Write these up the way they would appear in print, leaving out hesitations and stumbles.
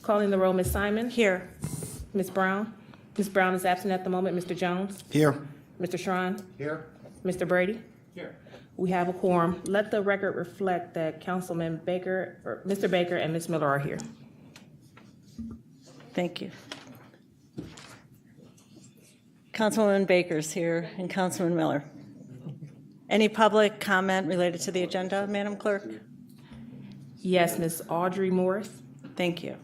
Calling the roll, Ms. Simon. Here. Ms. Brown. Ms. Brown is absent at the moment. Mr. Jones. Here. Mr. Schron. Here. Mr. Brady. Here. We have a quorum. Let the record reflect that Councilman Baker, or Mr. Baker and Ms. Miller are here. Thank you. Councilwoman Baker's here and Councilman Miller. Any public comment related to the agenda, Madam Clerk? Yes, Ms. Audrey Morris. Thank you.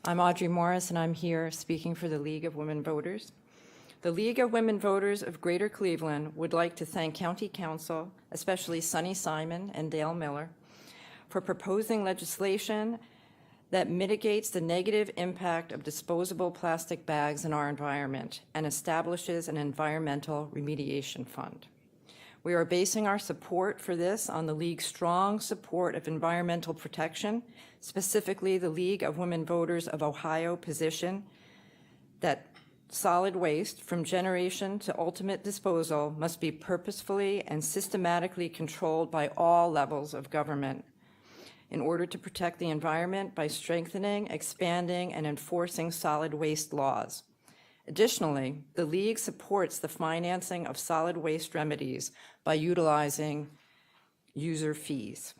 I'm Audrey Morris, and I'm here speaking for the League of Women Voters. The League of Women Voters of Greater Cleveland would like to thank County Council, especially Sunny Simon and Dale Miller, for proposing legislation that mitigates the negative impact of disposable plastic bags in our environment and establishes an environmental remediation fund. We are basing our support for this on the League's strong support of environmental protection, specifically the League of Women Voters of Ohio position that solid waste from generation to ultimate disposal must be purposefully and systematically controlled by all levels of government in order to protect the environment by strengthening, expanding, and enforcing solid waste laws. Additionally, the League supports the financing of solid waste remedies by utilizing user fees.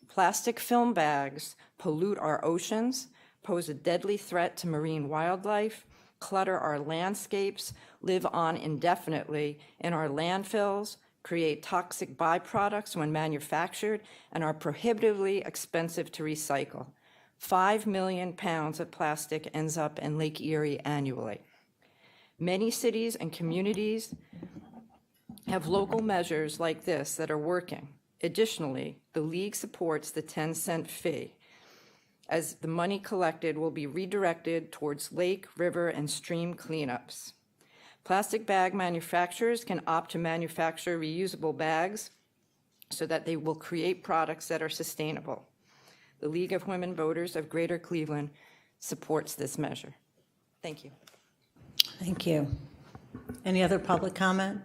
Plastic film bags pollute our oceans, pose a deadly threat to marine wildlife, clutter our landscapes, live on indefinitely in our landfills, create toxic byproducts when manufactured, and are prohibitively expensive to recycle. 5 million pounds of plastic ends up in Lake Erie annually. Many cities and communities have local measures like this that are working. Additionally, the League supports the 10-cent fee, as the money collected will be redirected towards lake, river, and stream cleanups. Plastic bag manufacturers can opt to manufacture reusable bags so that they will create products that are sustainable. The League of Women Voters of Greater Cleveland supports this measure. Thank you. Thank you. Any other public comment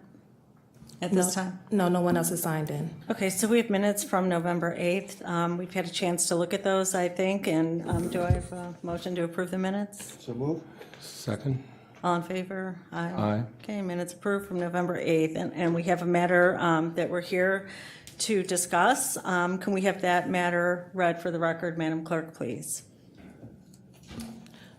at this time? No, no one else has signed in. Okay, so we have minutes from November 8th. We've had a chance to look at those, I think, and do I have a motion to approve the minutes? So move. Second. All in favor? Aye. Okay, minutes approved from November 8th, and we have a matter that we're here to discuss. Can we have that matter read for the record, Madam Clerk, please?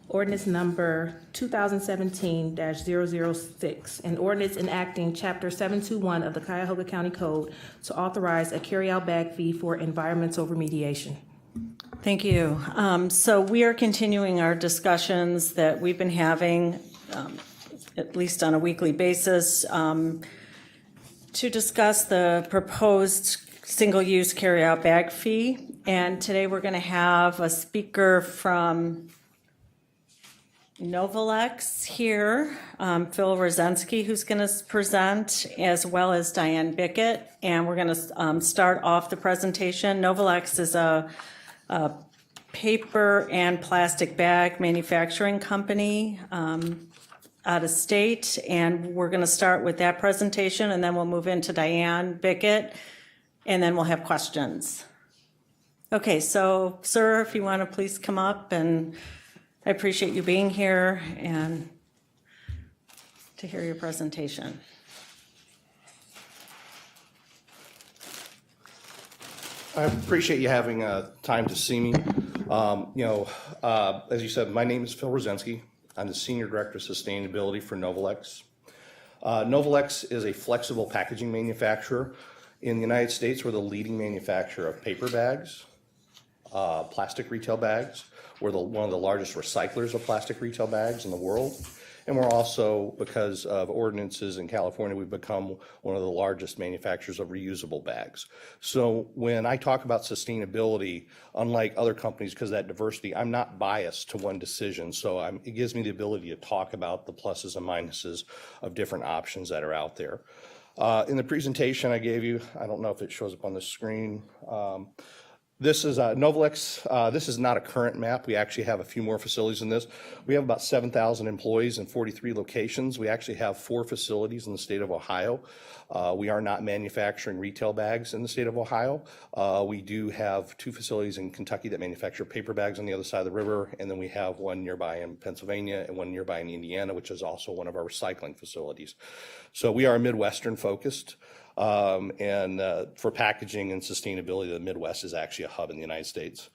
Ordinance number 2017-006, an ordinance enacting Chapter 721 of the Cuyahoga County Code to authorize a carryout bag fee for environmental remediation. Thank you. So we are continuing our discussions that we've been having, at least on a weekly basis, to discuss the proposed single-use carryout bag fee. And today we're going to have a speaker from Novalex here, Phil Rosensky, who's going to present, as well as Diane Bickett. And we're going to start off the presentation. Novalex is a paper and plastic bag manufacturing company out of state. And we're going to start with that presentation, and then we'll move into Diane Bickett, and then we'll have questions. Okay, so, sir, if you want to please come up, and I appreciate you being here and to hear your presentation. I appreciate you having time to see me. As you said, my name is Phil Rosensky. I'm the Senior Director of Sustainability for Novalex. Novalex is a flexible packaging manufacturer. In the United States, we're the leading manufacturer of paper bags, plastic retail bags. We're one of the largest recyclers of plastic retail bags in the world. And we're also, because of ordinances in California, we've become one of the largest manufacturers of reusable bags. So when I talk about sustainability, unlike other companies, because of that diversity, I'm not biased to one decision. So it gives me the ability to talk about the pluses and minuses of different options that are out there. In the presentation I gave you, I don't know if it shows up on the screen, This is Novolex. This is not a current map. We actually have a few more facilities than this. We have about 7,000 employees in 43 locations. We actually have 4 facilities in the state of Ohio. We are not manufacturing retail bags in the state of Ohio. We do have 2 facilities in Kentucky that manufacture paper bags on the other side of the river, and then we have one nearby in Pennsylvania and one nearby in Indiana, which is also one of our recycling facilities. So we are Midwestern focused. For packaging and sustainability, the Midwest is actually a hub in the United States.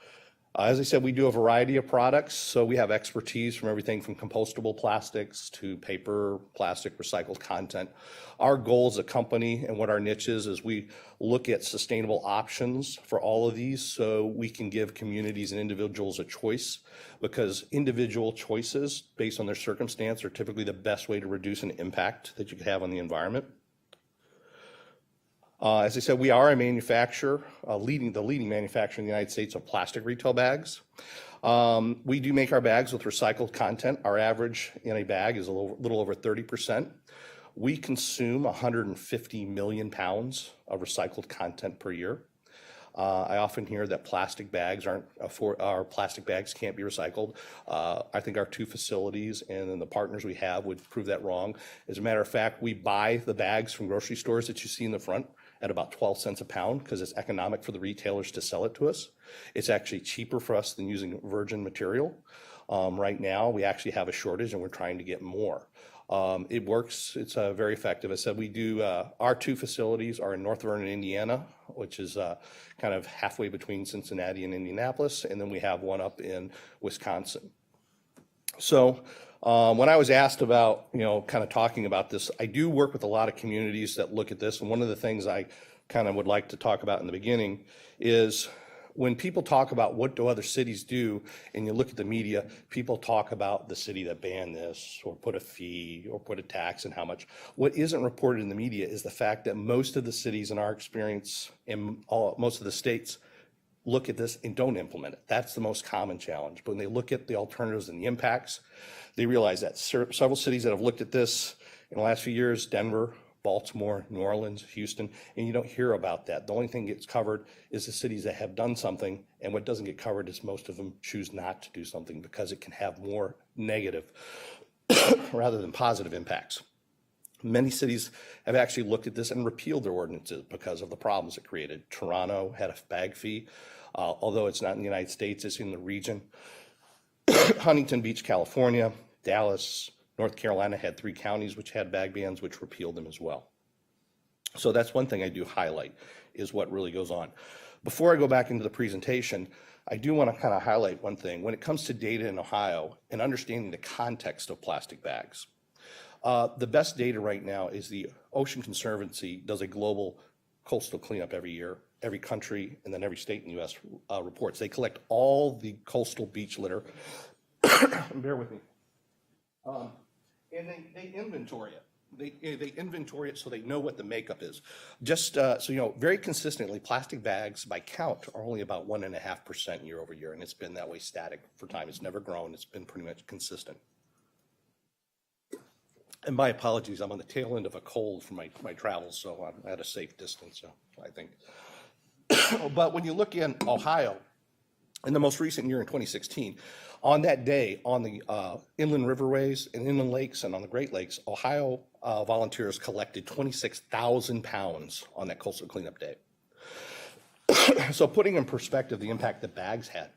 As I said, we do a variety of products, so we have expertise from everything from compostable plastics to paper, plastic, recycled content. Our goal as a company and what our niche is we look at sustainable options for all of these so we can give communities and individuals a choice, because individual choices based on their circumstance are typically the best way to reduce an impact that you could have on the environment. As I said, we are a manufacturer, the leading manufacturer in the United States of plastic retail bags. We do make our bags with recycled content. Our average in a bag is a little over 30%. We consume 150 million pounds of recycled content per year. I often hear that plastic bags plastic bags can't be recycled. I think our 2 facilities and then the partners we have would prove that wrong. As a matter of fact, we buy the bags from grocery stores that you see in the front at about 12 cents a pound because it's economic for the retailers to sell it to us. It's actually cheaper for us than using virgin material. Right now, we actually have a shortage and we're trying to get more. It works. It's very effective. I said we do, our 2 facilities are in North Vernon, Indiana, which is kind of halfway between Cincinnati and Indianapolis, and then we have one up in Wisconsin. So when I was asked about, kind of talking about this, I do work with a lot of communities that look at this, and one of the things I kind of would like to talk about in the beginning is when people talk about what do other cities do, and you look at the media, people talk about the city that banned this or put a fee or put a tax and how much. What isn't reported in the media is the fact that most of the cities in our experience and most of the states look at this and don't implement it. That's the most common challenge. But when they look at the alternatives and the impacts, they realize that several cities that have looked at this in the last few years, Denver, Baltimore, New Orleans, Houston, and you don't hear about that. The only thing that gets covered is the cities that have done something, and what doesn't get covered is most of them choose not to do something because it can have more negative rather than positive impacts. Many cities have actually looked at this and repealed their ordinances because of the problems it created. Toronto had a bag fee, although it's not in the United States, it's in the region. Huntington Beach, California, Dallas, North Carolina had 3 counties which had bag bans, which repealed them as well. So that's one thing I do highlight is what really goes on. Before I go back into the presentation, I do want to kind of highlight one thing. When it comes to data in Ohio and understanding the context of plastic bags, the best data right now is the Ocean Conservancy does a global coastal cleanup every year. Every country and then every state in the U.S. Reports. They collect all the coastal beach litter. Bear with me. And they inventory it. They inventory it so they know what the makeup is. Just so you know, very consistently, plastic bags by count are only about 1.5% year over year, and it's been that way static for time. It's never grown. It's been pretty much consistent. And my apologies, I'm on the tail end of a cold from my travels, so I'm at a safe distance, so I think. But when you look in Ohio, in the most recent year in 2016, on that day, on the inland riverways and inland lakes and on the Great Lakes, Ohio volunteers collected 26,000 pounds on that coastal cleanup day. So putting in perspective the impact that bags had,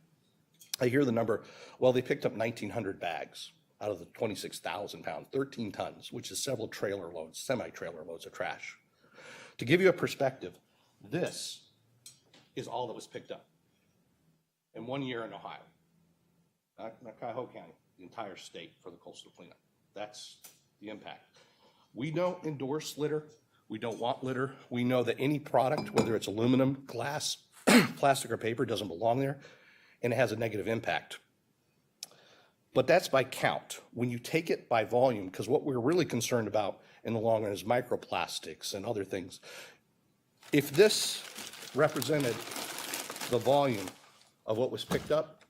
I hear the number, well, they picked up 1,900 bags out of the 26,000 pounds, 13 tons, which is several trailer loads, semi-trailer loads of trash. To give you a perspective, this is all that was picked up in 1 year in Ohio. Not Cuyahoga County, the entire state for the coastal cleanup. That's the impact. We don't endorse litter. We don't want litter. We know that any product, whether it's aluminum, glass, plastic, or paper, doesn't belong there, and it has a negative impact. But that's by count. When you take it by volume, because what we're really concerned about in the long run is microplastics and other things. If this represented the volume of what was picked up,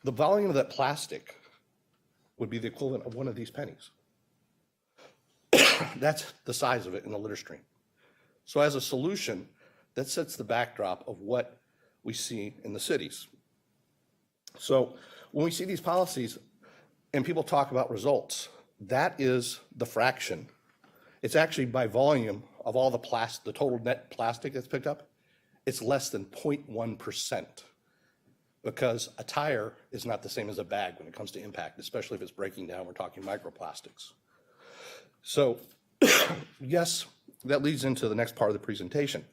the volume of that plastic would be the equivalent of one of these pennies. That's the size of it in the litter stream. So as a solution, that sets the backdrop of what we see in the cities. So when we see these policies and people talk about results, that is the fraction. It's actually by volume of all the total net plastic that's picked up, it's less than 0.1%, because a tire is not the same as a bag when it comes to impact, especially if it's breaking down, we're talking microplastics. So yes, that leads into the next part of the presentation.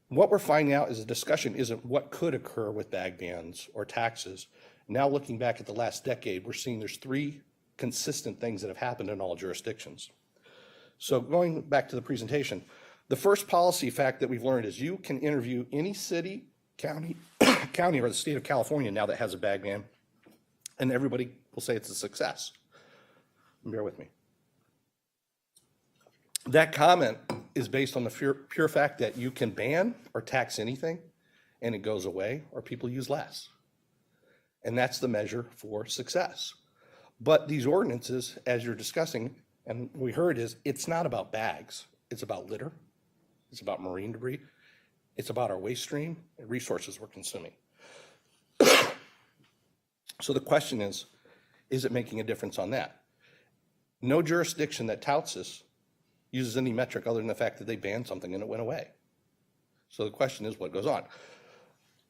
What we're finding out is the discussion isn't what could occur with bag bans or taxes. Now looking back at the last decade, we're seeing there's 3 consistent things that have happened in all jurisdictions. So going back to the presentation, the first policy fact that we've learned is you can interview any city, county, county or the state of California now that has a bag ban, and everybody will say it's a success. Bear with me. That comment is based on the pure fact that you can ban or tax anything and it goes away, or people use less. And that's the measure for success. But these ordinances, as you're discussing, and we heard, is it's not about bags. It's about litter. It's about marine debris. It's about our waste stream and resources we're consuming. So the question is it making a difference on that? No jurisdiction that touts this uses any metric other than the fact that they banned something and it went away. So the question is what goes on?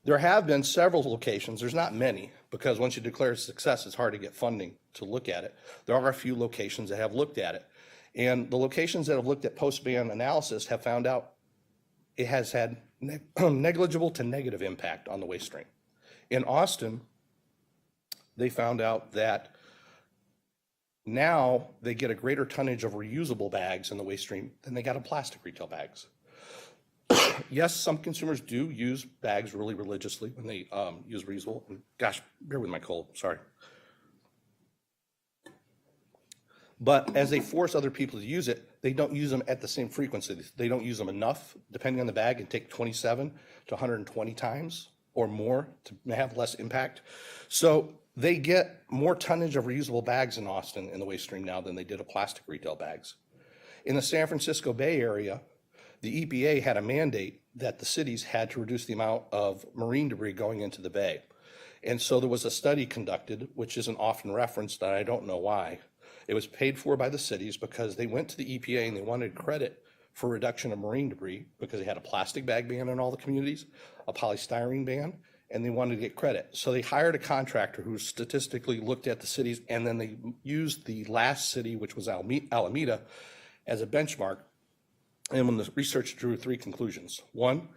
There have been several locations, there's not many, because once you declare a success, it's hard to get funding to look at it. There are a few locations that have looked at it. And the locations that have looked at post-ban analysis have found out it has had negligible to negative impact on the waste stream. In Austin, they found out that now they get a greater tonnage of reusable bags in the waste stream than they got of plastic retail bags. Yes, some consumers do use bags really religiously when they use reusable. And gosh, bear with my cold, sorry. But as they force other people to use it, they don't use them at the same frequency. They don't use them enough, depending on the bag, and take 27 to 120 times or more to have less impact. So they get more tonnage of reusable bags in Austin in the waste stream now than they did of plastic retail bags. In the San Francisco Bay Area, the EPA had a mandate that the cities had to reduce the amount of marine debris going into the bay. And so there was a study conducted, which isn't often referenced, and I don't know why. It was paid for by the cities because they went to the EPA and they wanted credit for reduction of marine debris because they had a plastic bag ban in all the communities, a polystyrene ban, and they wanted to get credit. So they hired a contractor who statistically looked at the cities, and then they used the last city, which was Alameda, as a benchmark. And when the research drew 3 conclusions. 1,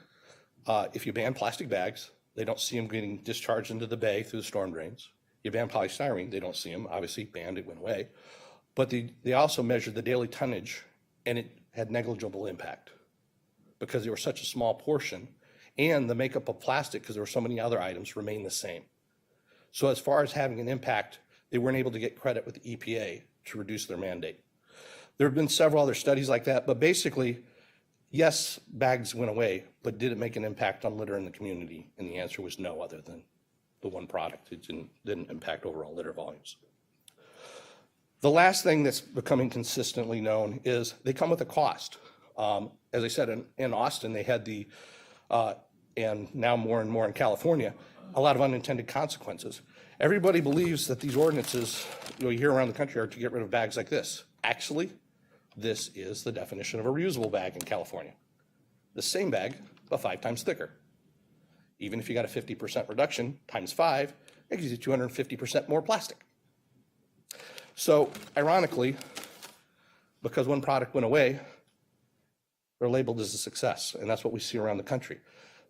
if you ban plastic bags, they don't see them getting discharged into the bay through the storm drains. You ban polystyrene, they don't see them, obviously banned, it went away. But they also measured the daily tonnage, and it had negligible impact because they were such a small portion, and the makeup of plastic, because there were so many other items, remained the same. So as far as having an impact, they weren't able to get credit with the EPA to reduce their mandate. There have been several other studies like that, but basically, yes, bags went away, but did it make an impact on litter in the community? And the answer was no, other than the one product. It didn't impact overall litter volumes. The last thing that's becoming consistently known is they come with a cost. As I said, in Austin, they had and now more and more in California, a lot of unintended consequences. Everybody believes that these ordinances you hear around the country are to get rid of bags like this. Actually, this is the definition of a reusable bag in California. The same bag, but 5 times thicker. Even if you got a 50% reduction times 5, it gives you 250% more plastic. So ironically, because one product went away, they're labeled as a success, and that's what we see around the country.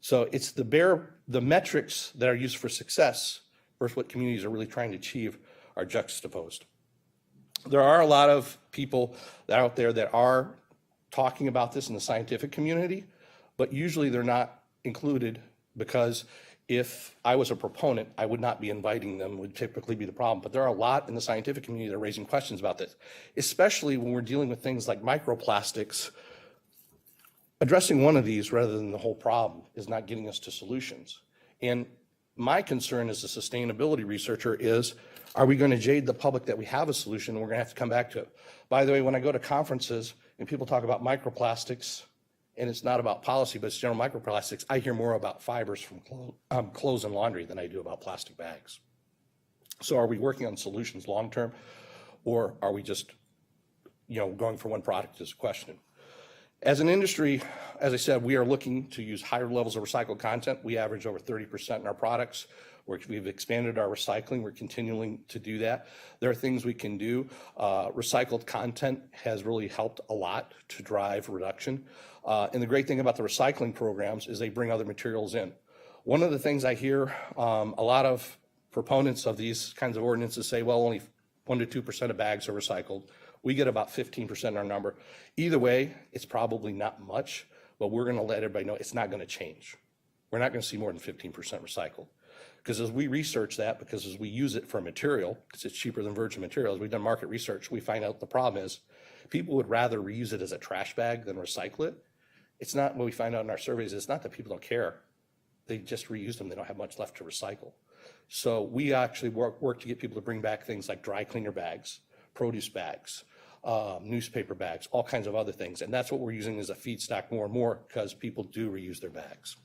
So it's the metrics that are used for success versus what communities are really trying to achieve are juxtaposed. There are a lot of people out there that are talking about this in the scientific community, but usually they're not included because if I was a proponent, I would not be inviting them, would typically be the problem. But there are a lot in the scientific community that are raising questions about this, especially when we're dealing with things like microplastics. Addressing one of these rather than the whole problem is not getting us to solutions. And my concern as a sustainability researcher is, are we going to jade the public that we have a solution and we're going to have to come back to it? By the way, when I go to conferences and people talk about microplastics and it's not about policy, but it's general microplastics, I hear more about fibers from clothes and laundry than I do about plastic bags. So are we working on solutions long-term, or are we just, going for one product is a question. As an industry, as I said, we are looking to use higher levels of recycled content. We average over 30% in our products. We've expanded our recycling. We're continuing to do that. There are things we can do. Recycled content has really helped a lot to drive reduction. And the great thing about the recycling programs is they bring other materials in. One of the things I hear a lot of proponents of these kinds of ordinances say, well, only 1 to 2% of bags are recycled. We get about 15% in our number. Either way, it's probably not much, but we're going to let everybody know it's not going to change. We're not going to see more than 15% recycled. Because as we research that, because as we use it for material, because it's cheaper than virgin materials, we've done market research, we find out the problem is people would rather reuse it as a trash bag than recycle it. It's not what we find out in our surveys, it's not that people don't care. They just reuse them, they don't have much left to recycle. So we actually work to get people to bring back things like dry cleaner bags, produce bags, newspaper bags, all kinds of other things. And that's what we're using as a feedstock more and more because people do reuse their bags.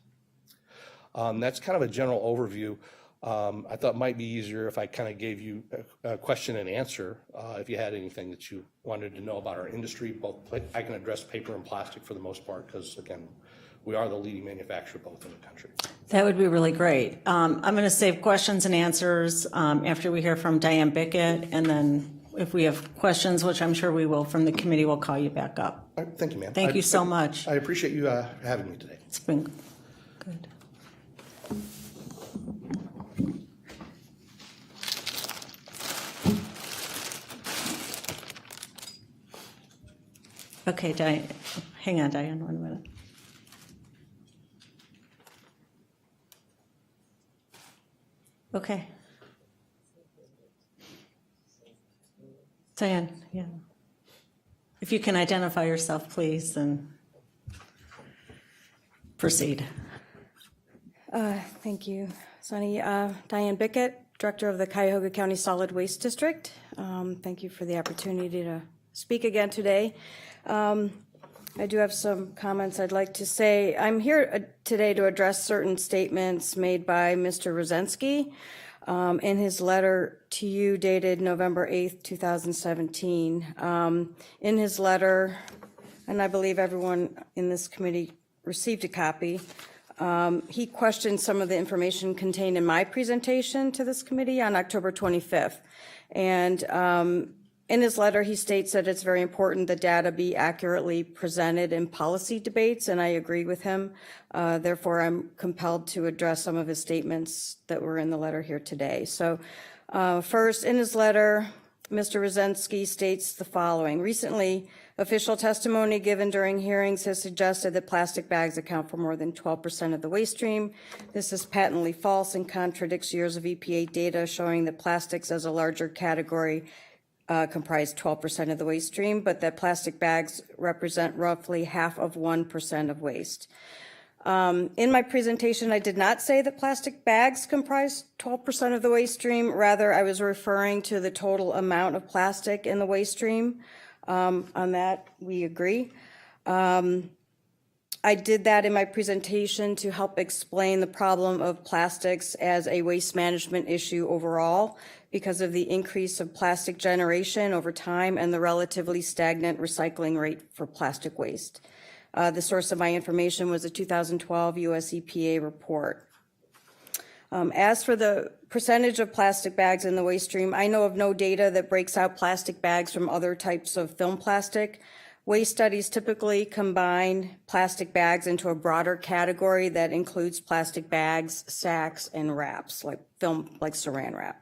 That's kind of a general overview. I thought it might be easier if I kind of gave you a question and answer, if you had anything that you wanted to know about our industry. I can address paper and plastic for the most part because, again, we are the leading manufacturer both in the country. That would be really great. I'm going to save questions and answers after we hear from Diane Bickett, and then if we have questions, which I'm sure we will from the committee, we'll call you back up. All right, thank you, ma'am. Thank you so much. I appreciate you having me today. It's been good. Okay, Diane, hang on, Diane, 1 minute. Okay. Diane, yeah. If you can identify yourself, please, and proceed. Thank you, Sunny. Diane Bickett, Director of the Cuyahoga County Solid Waste District. Thank you for the opportunity to speak again today. I do have some comments I'd like to say. I'm here today to address certain statements made by Mr. Rosensky in his letter to you dated November 8th, 2017. In his letter, and I believe everyone in this committee received a copy, he questioned some of the information contained in my presentation to this committee on October 25th. And in his letter, he states that it's very important that data be accurately presented in policy debates, and I agree with him. Therefore, I'm compelled to address some of his statements that were in the letter here today. So first, in his letter, Mr. Rosensky states the following. Recently, official testimony given during hearings has suggested that plastic bags account for more than 12% of the waste stream. This is patently false and contradicts years of EPA data showing that plastics as a larger category comprise 12% of the waste stream, but that plastic bags represent roughly half of 1% of waste. In my presentation, I did not say that plastic bags comprise 12% of the waste stream. Rather, I was referring to the total amount of plastic in the waste stream. On that, we agree. I did that in my presentation to help explain the problem of plastics as a waste management issue overall because of the increase of plastic generation over time and the relatively stagnant recycling rate for plastic waste. The source of my information was a 2012 US EPA report. As for the percentage of plastic bags in the waste stream, I know of no data that breaks out plastic bags from other types of film plastic. Waste studies typically combine plastic bags into a broader category that includes plastic bags, sacks, and wraps, like saran wrap,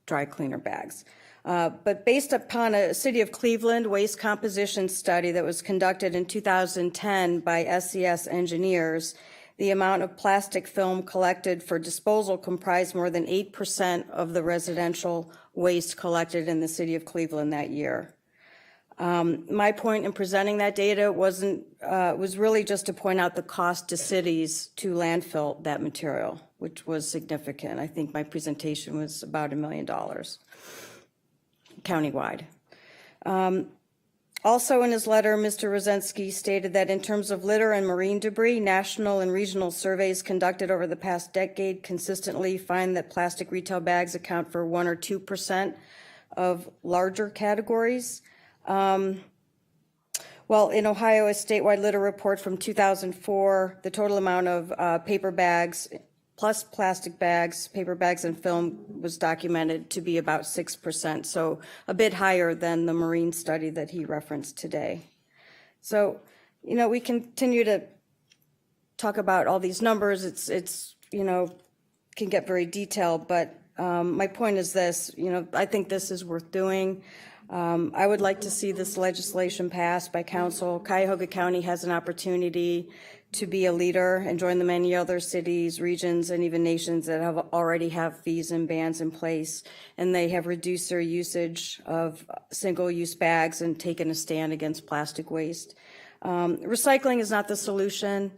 dry cleaner bags. But based upon a City of Cleveland waste composition study that was conducted in 2010 by SCS engineers, the amount of plastic film collected for disposal comprised more than 8% of the residential waste collected in the City of Cleveland that year. My point in presenting that data was really just to point out the cost to cities to landfill that material, which was significant. I think my presentation was about $1 million countywide. Also in his letter, Mr. Rosensky stated that in terms of litter and marine debris, national and regional surveys conducted over the past decade consistently find that plastic retail bags account for 1 or 2% of larger categories. Well, in Ohio, a statewide litter report from 2004, the total amount of paper bags plus plastic bags, paper bags, and film was documented to be about 6%, so a bit higher than the marine study that he referenced today. So, you know, we continue to talk about all these numbers. It's you know, can get very detailed, but my point is this, you know, I think this is worth doing. I would like to see this legislation passed by council. Cuyahoga County has an opportunity to be a leader and join the many other cities, regions, and even nations that already have fees and bans in place, and they have reduced their usage of single-use bags and taken a stand against plastic waste. Recycling is not the solution.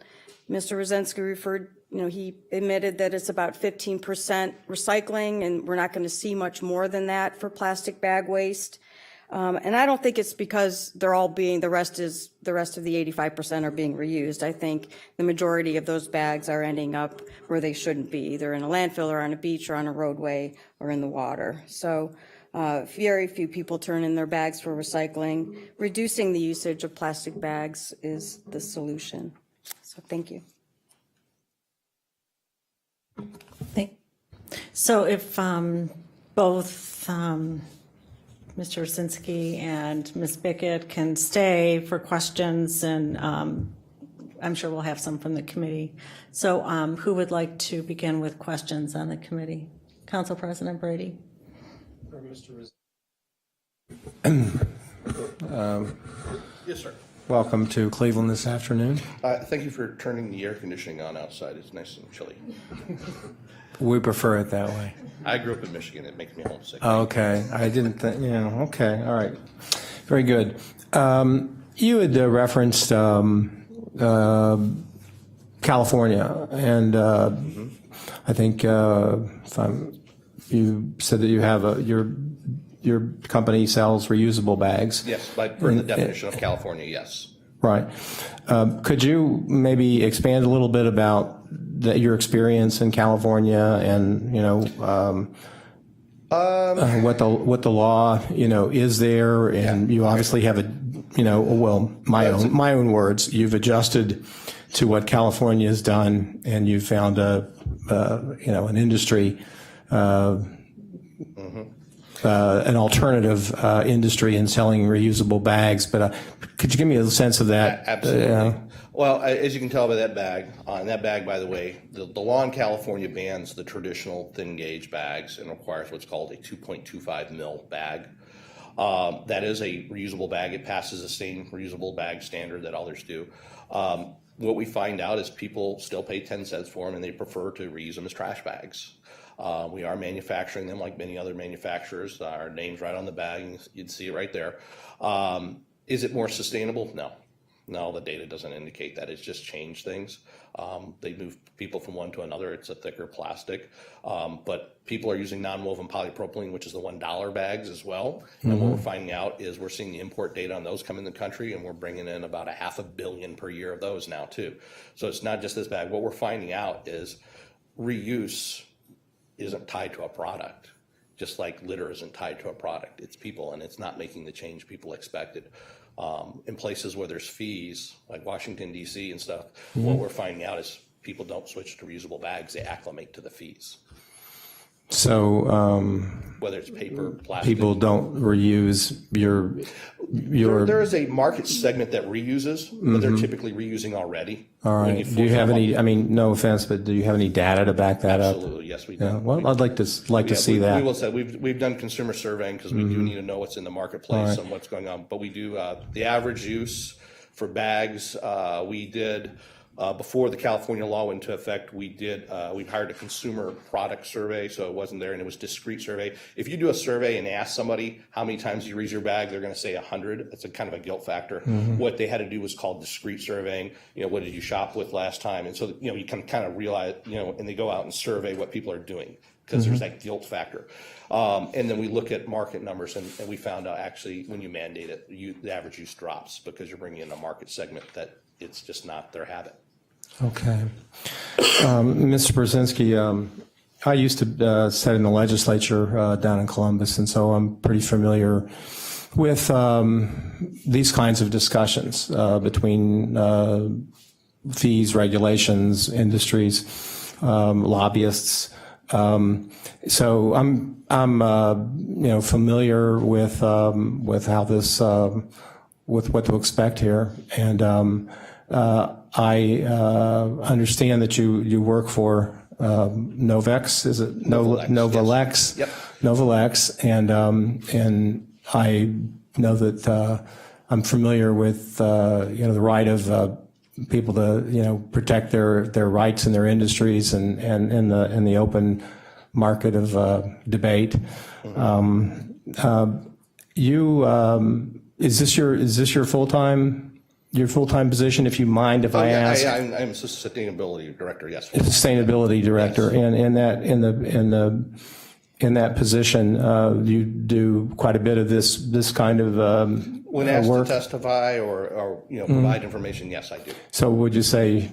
Mr. Rosensky referred, you know, he admitted that it's about 15% recycling, and we're not going to see much more than that for plastic bag waste. And I don't think it's because they're all being, the rest of the 85% are being reused. I think the majority of those bags are ending up where they shouldn't be, either in a landfill or on a beach or on a roadway or in the water. So very few people turn in their bags for recycling. Reducing the usage of plastic bags is the solution. So thank you. So if both Mr. Rosensky and Ms. Bickett can stay for questions, and I'm sure we'll have some from the committee. So who would like to begin with questions on the committee? Council President Brady. For Mr. Yes, sir. Welcome to Cleveland this afternoon. Thank you for turning the air conditioning on outside. It's nice and chilly. We prefer it that way. I grew up in Michigan. It makes me homesick. Okay. I didn't think, yeah, okay. All right. Very good. You had referenced California, and I think you said that you have your company sells reusable bags. Yes, per the definition of California, yes. Right. Could you maybe expand a little bit about your experience in California, and what the law is there, and you obviously have my own words, you've adjusted to what California has done, and you found an industry. An alternative industry in selling reusable bags, but could you give me a sense of that? Absolutely. Well, as you can tell by that bag, and that bag, by the way, the law in California bans the traditional thin gauge bags and requires what's called a 2.25 mil bag. That is a reusable bag. It passes the same reusable bag standard that others do. What we find out is people still pay 10 cents for them, and they prefer to reuse them as trash bags. We are manufacturing them like many other manufacturers. Our name's right on the bag. You'd see it right there. Is it more sustainable? No. No, the data doesn't indicate that. It's just changed things. They move people from one to another. It's a thicker plastic. But people are using non-woven polypropylene, which is the $1 bags as well. And what we're finding out is we're seeing the import data on those come in the country, and we're bringing in about 500 million per year of those now too. So it's not just this bag. What we're finding out is reuse isn't tied to a product, just like litter isn't tied to a product. It's people, and it's not making the change people expected. In places where there's fees, like Washington, D.C. and stuff, what we're finding out is people don't switch to reusable bags. They acclimate to the fees. So whether it's paper, plastic. People don't reuse your There is a market segment that reuses, but they're typically reusing already. All right. Do you have any, I mean, no offense, but do you have any data to back that up? Absolutely, yes, we do. Yeah, well, I'd like to see that. We will say we've done consumer surveying because we do need to know what's in the marketplace and what's going on. But we do the average use for bags. We did Before the California law went into effect, we hired a consumer product survey, so it wasn't there, and it was discrete survey. If you do a survey and ask somebody how many times you reuse your bag, they're going to say 100. It's a kind of a guilt factor. What they had to do was called discrete surveying. What did you shop with last time? And so you can kind of realize, and they go out and survey what people are doing because there's that guilt factor. And then we look at market numbers, and we found out actually when you mandate it, the average use drops because you're bringing in a market segment that it's just not their habit. Okay. Mr. Brzezinski, I used to sit in the legislature down in Columbus, and so I'm pretty familiar with these kinds of discussions between fees, regulations, industries, lobbyists. So I'm familiar with how this with what to expect here, and I understand that you work for Novex. Is it Novalex? Yep. Novalex, and I know that I'm familiar with the right of people to protect their rights in their industries and in the open market of debate. Is this your full-time position? If you mind, if I ask. I'm a sustainability director. Yes. Sustainability director, yes. And in that position, you do quite a bit of this kind of When asked work. to testify or provide information, yes, I do. So would you say,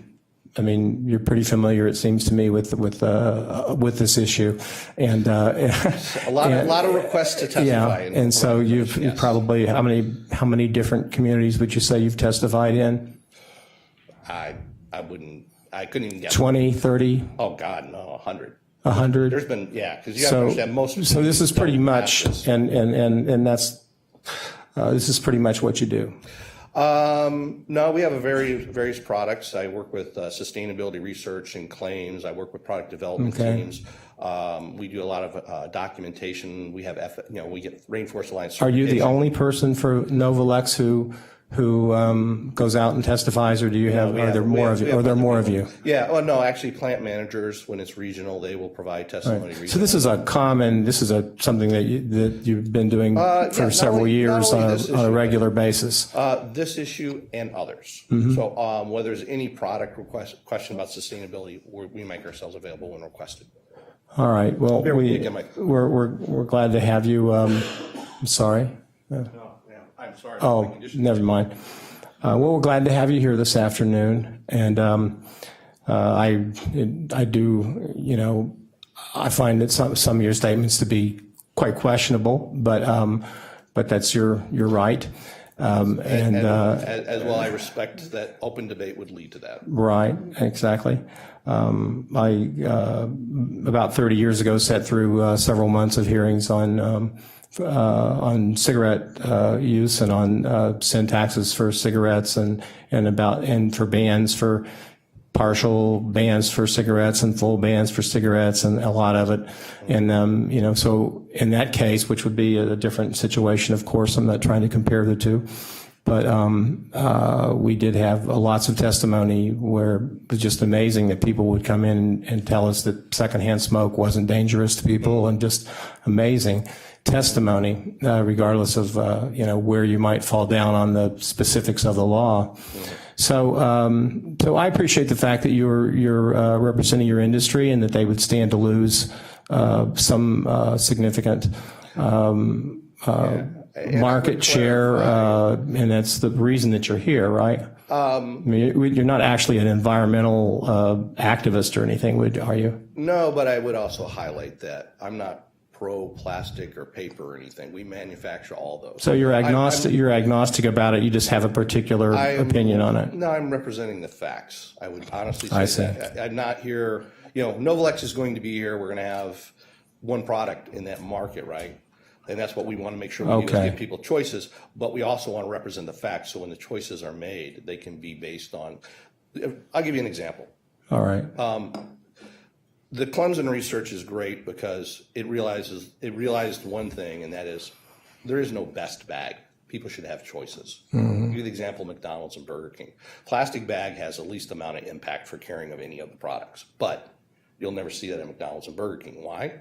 you're pretty familiar, it seems to me, with this issue, and A lot of requests to testify. yeah, and so you've yes. probably how many different communities would you say you've testified in? I couldn't even guess. 20, 30, Oh God, no, 100. 100? There's been, because you have to understand most. So this is pretty much, this. and that's this is pretty much what you do. No, we have various products. I work with sustainability research and claims. I work with product development teams. We do a lot of documentation. We have, we get Rainforest Alliance. Are you the certification. only person for Novalex who goes out and testifies, or do you have? Are there more of you? Are there more of you? Yeah. Well, no, actually, plant managers, when it's regional, they will provide testimony. So this is something that you've been doing for several years on a regular basis. This issue and others. Mm-hmm. So whether there's any product question about sustainability, we make ourselves available when requested. All right. Well, Bear with me again, Mike. we're glad to have you. I'm sorry. I'm sorry. Oh, never mind. Well, we're glad to have you here this afternoon, and I do, I find that some of your statements to be quite questionable, but that's your right. And as well, I respect that open debate would lead to that. right, exactly. I about 30 years ago sat through several months of hearings on cigarette use and on sin taxes for cigarettes and for bans, for partial bans for cigarettes and full bans for cigarettes, and a lot of it. And so in that case, which would be a different situation, of course, I'm not trying to compare the two, but we did have lots of testimony where it was just amazing that people would come in and tell us that secondhand smoke wasn't dangerous to people, and just amazing testimony, regardless of where you might fall down on the specifics of the law. So I appreciate the fact that you're representing your industry, and that they would stand to lose some significant market share, and that's the reason that you're here, right? You're not actually an environmental activist or anything, are you? No, but I would also highlight that I'm not pro-plastic or paper or anything. We manufacture all those. So you're agnostic. You're agnostic about it. You just have a particular opinion on it. No, I'm representing the facts. I would honestly say I see. that. I'm not here. Novalex is going to be here. We're going to have one product in that market, right? And that's what we want to make sure we do, is give people choices. But we also want to represent the facts. So when the choices are made, they can be based on. I'll give you an example. All right. The Clemson research is great because it realized one thing, and that is there is no best bag. People should have choices. Mm-hmm. give you the example of McDonald's and Burger King. Plastic bag has the least amount of impact for carrying of any of the products, but you'll never see that at McDonald's and Burger King. Why?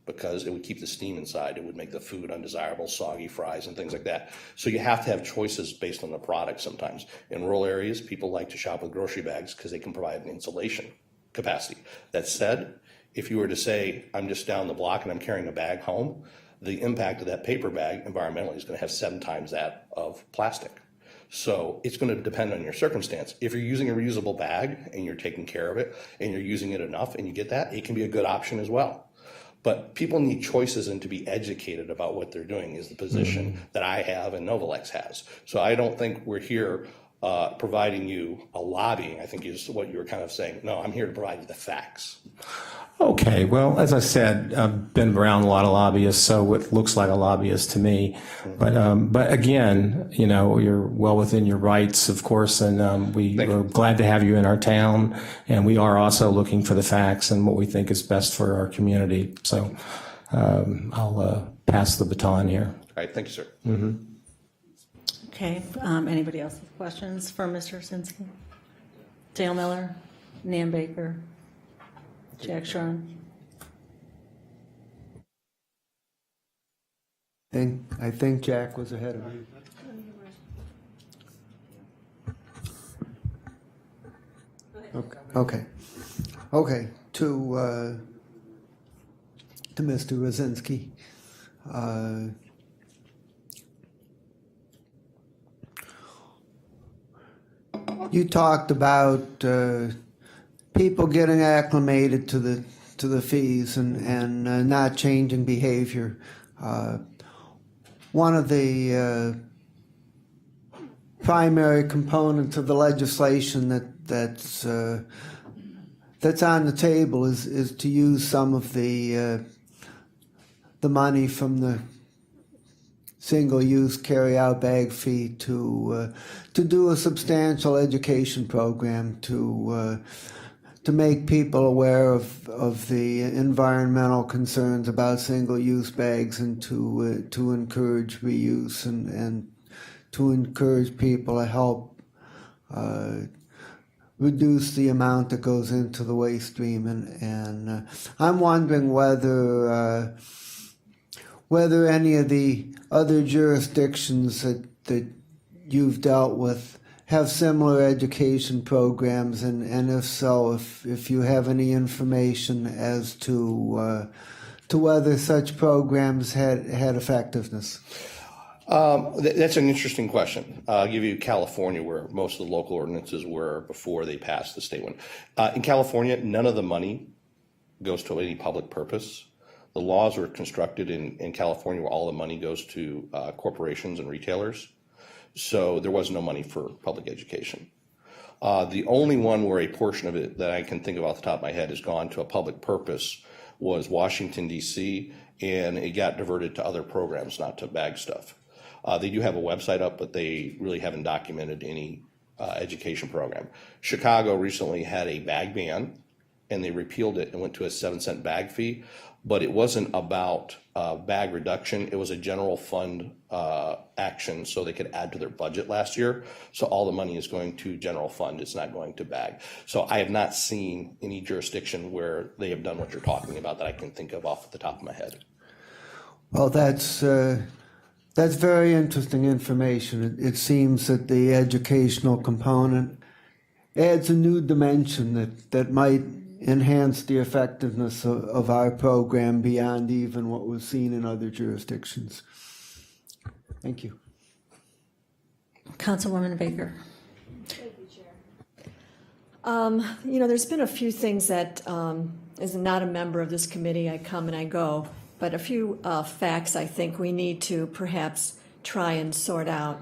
Because it would keep the steam inside. It would make the food undesirable, soggy fries and things like that. So you have to have choices based on the product sometimes. In rural areas, people like to shop with grocery bags because they can provide an insulation capacity. That said, if you were to say, I'm just down the block and I'm carrying a bag home, the impact of that paper bag environmentally is going to have 7 times that of plastic. So it's going to depend on your circumstance. If you're using a reusable bag and you're taking care of it and you're using it enough and you get that, it can be a good option as well. But people need choices, and to be educated about what they're doing is the position that I have and Novolex has. So I don't think we're here providing you a lobbying, I think is what you were kind of saying. No, I'm here to provide you the facts. Okay, well, as I said, I've been around a lot of lobbyists, so it looks like a lobbyist to me. But again, you know, you're well within your rights, of course, and we are glad to have you in our town. And we are also looking for the facts and what we think is best for our community. So I'll pass the baton here. All right, thank you, sir. Okay, anybody else with questions for Mr. Osinski? Dale Miller, Nan Baker, Jack Schron. I think Jack was ahead of me. Okay. To Mr. Rosinski. You talked about people getting acclimated to the fees and not changing behavior. One of the primary components of the legislation that's on the table is to use some of the money from the single-use carry-out bag fee to do a substantial education program to make people aware of the environmental concerns about single-use bags, and to encourage reuse and to encourage people to help reduce the amount that goes into the waste stream. And I'm wondering whether any of the other jurisdictions that you've dealt with have similar education programs, and if so, if you have any information as to whether such programs had effectiveness. That's an interesting question. I'll give you California, where most of the local ordinances were before they passed the state one. In California, none of the money goes to any public purpose. The laws were constructed in California where all the money goes to corporations and retailers. So there was no money for public education. The only one where a portion of it that I can think of off the top of my head has gone to a public purpose was Washington, D.C., and it got diverted to other programs, not to bag stuff. They do have a website up, but they really haven't documented any education program. Chicago recently had a bag ban, and they repealed it and went to a 7-cent bag fee, but it wasn't about bag reduction. It was a general fund action so they could add to their budget last year. So all the money is going to general fund. It's not going to bag. So I have not seen any jurisdiction where they have done what you're talking about that I can think of off the top of my head. Well, that's very interesting information. It seems that the educational component adds a new dimension that might enhance the effectiveness of our program beyond even what was seen in other jurisdictions. Thank you. Councilwoman Baker. There's been a few things that, as not a member of this committee, I come and I go, but a few facts I think we need to perhaps try and sort out.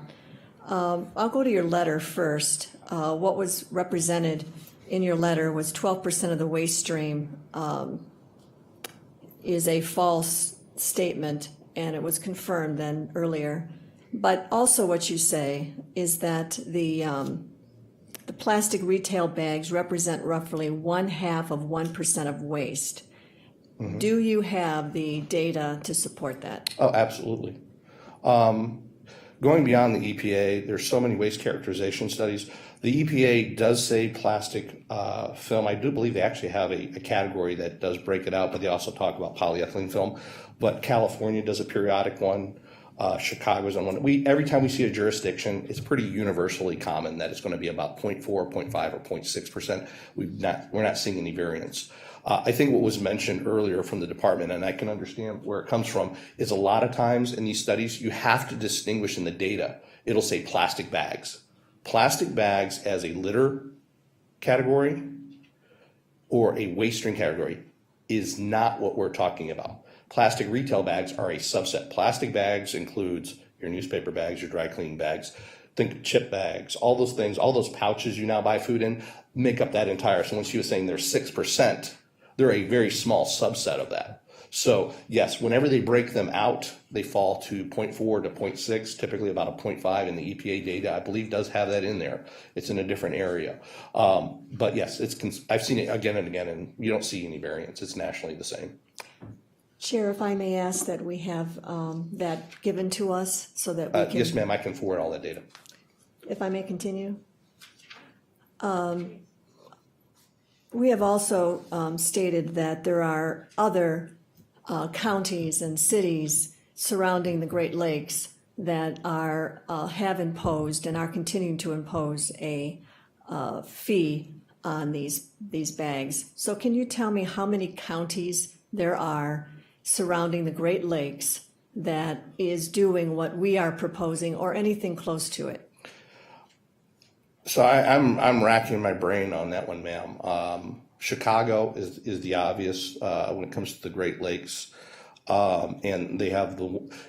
I'll go to your letter first. What was represented in your letter was 12% of the waste stream is a false statement, and it was confirmed then earlier. But also what you say is that the plastic retail bags represent roughly 0.5% of waste. Mm-hmm. Do you have the data to support that? Oh, absolutely. going beyond the EPA, there's so many waste characterization studies. The EPA does say plastic film. I do believe they actually have a category that does break it out, but they also talk about polyethylene film. But California does a periodic one. Chicago's on one. Every time we see a jurisdiction, it's pretty universally common that it's going to be about 0.4, 0.5, or 0.6%. We're not seeing any variance. I think what was mentioned earlier from the department, and I can understand where it comes from, is a lot of times in these studies, you have to distinguish in the data. It'll say plastic bags. Plastic bags as a litter category or a waste stream category is not what we're talking about. Plastic retail bags are a subset. Plastic bags includes your newspaper bags, your dry cleaning bags, think chip bags, all those things, all those pouches you now buy food in make up that entire. So when she was saying they're 6%, they're a very small subset of that. So yes, whenever they break them out, they fall to 0.4 to 0.6, typically about a 0.5, and the EPA data, I believe, does have that in there. It's in a different area. But yes, I've seen it again and again, and you don't see any variance. It's nationally the same. Chair, if I may ask that we have that given to us so that we can... Yes, ma'am, I can forward all that data. If I may continue. We have also stated that there are other counties and cities surrounding the Great Lakes that are have imposed and are continuing to impose a fee on these bags. So can you tell me how many counties there are surrounding the Great Lakes that is doing what we are proposing or anything close to it? So I'm racking my brain on that one, ma'am. Chicago is the obvious when it comes to the Great Lakes. And they have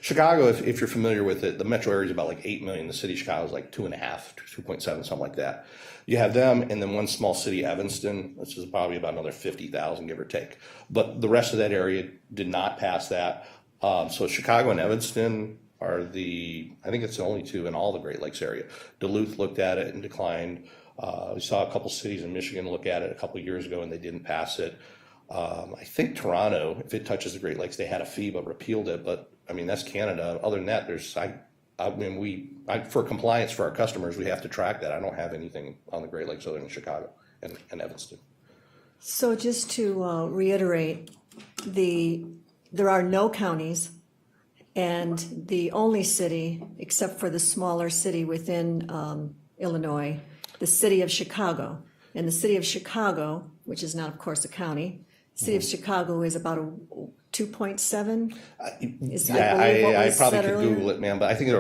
Chicago, if you're familiar with it, the metro area is about like 8 million. The city of Chicago is like 2.5, 2.7, something like that. You have them and then one small city, Evanston, which is probably about another 50,000, give or take. But the rest of that area did not pass that. So Chicago and Evanston are I think it's the only two in all the Great Lakes area. Duluth looked at it and declined. We saw a couple cities in Michigan look at it a couple years ago and they didn't pass it. I think Toronto, if it touches the Great Lakes, they had a fee but repealed it. But I mean, that's Canada. Other than that, for compliance for our customers, we have to track that. I don't have anything on the Great Lakes other than Chicago and Evanston. So just to reiterate, there are no counties, and the only city, except for the smaller city within Illinois, the city of Chicago. And the city of Chicago, which is not, of course, a county, city of Chicago is about a 2.7. I probably could Google it, ma'am, but I think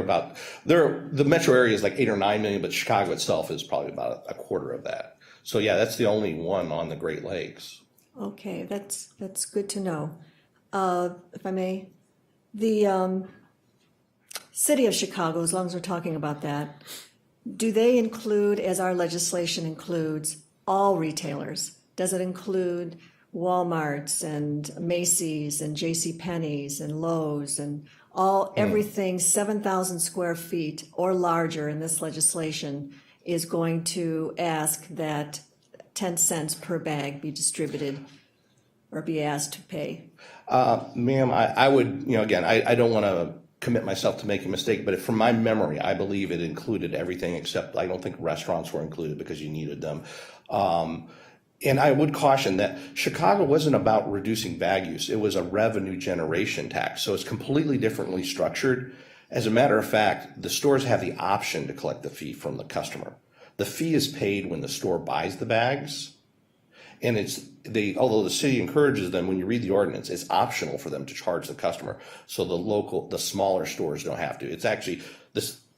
the metro area is like 8 or 9 million, but Chicago itself is probably about a quarter of that. So yeah, that's the only one on the Great Lakes. Okay, that's good to know. If I may, the city of Chicago, as long as we're talking about that, do they include, as our legislation includes, all retailers? Does it include Walmarts and Macy's and JCPenney's and Lowe's and everything 7,000 square feet or larger in this legislation is going to ask that 10 cents per bag be distributed or be asked to pay? Ma'am, I would, again, I don't want to commit myself to making a mistake, but from my memory, I believe it included everything except I don't think restaurants were included because you needed them. And I would caution that Chicago wasn't about reducing bag use. It was a revenue generation tax. So it's completely differently structured. As a matter of fact, the stores have the option to collect the fee from the customer. The fee is paid when the store buys the bags. And although the city encourages them, when you read the ordinance, it's optional for them to charge the customer. So the smaller stores don't have to. It's actually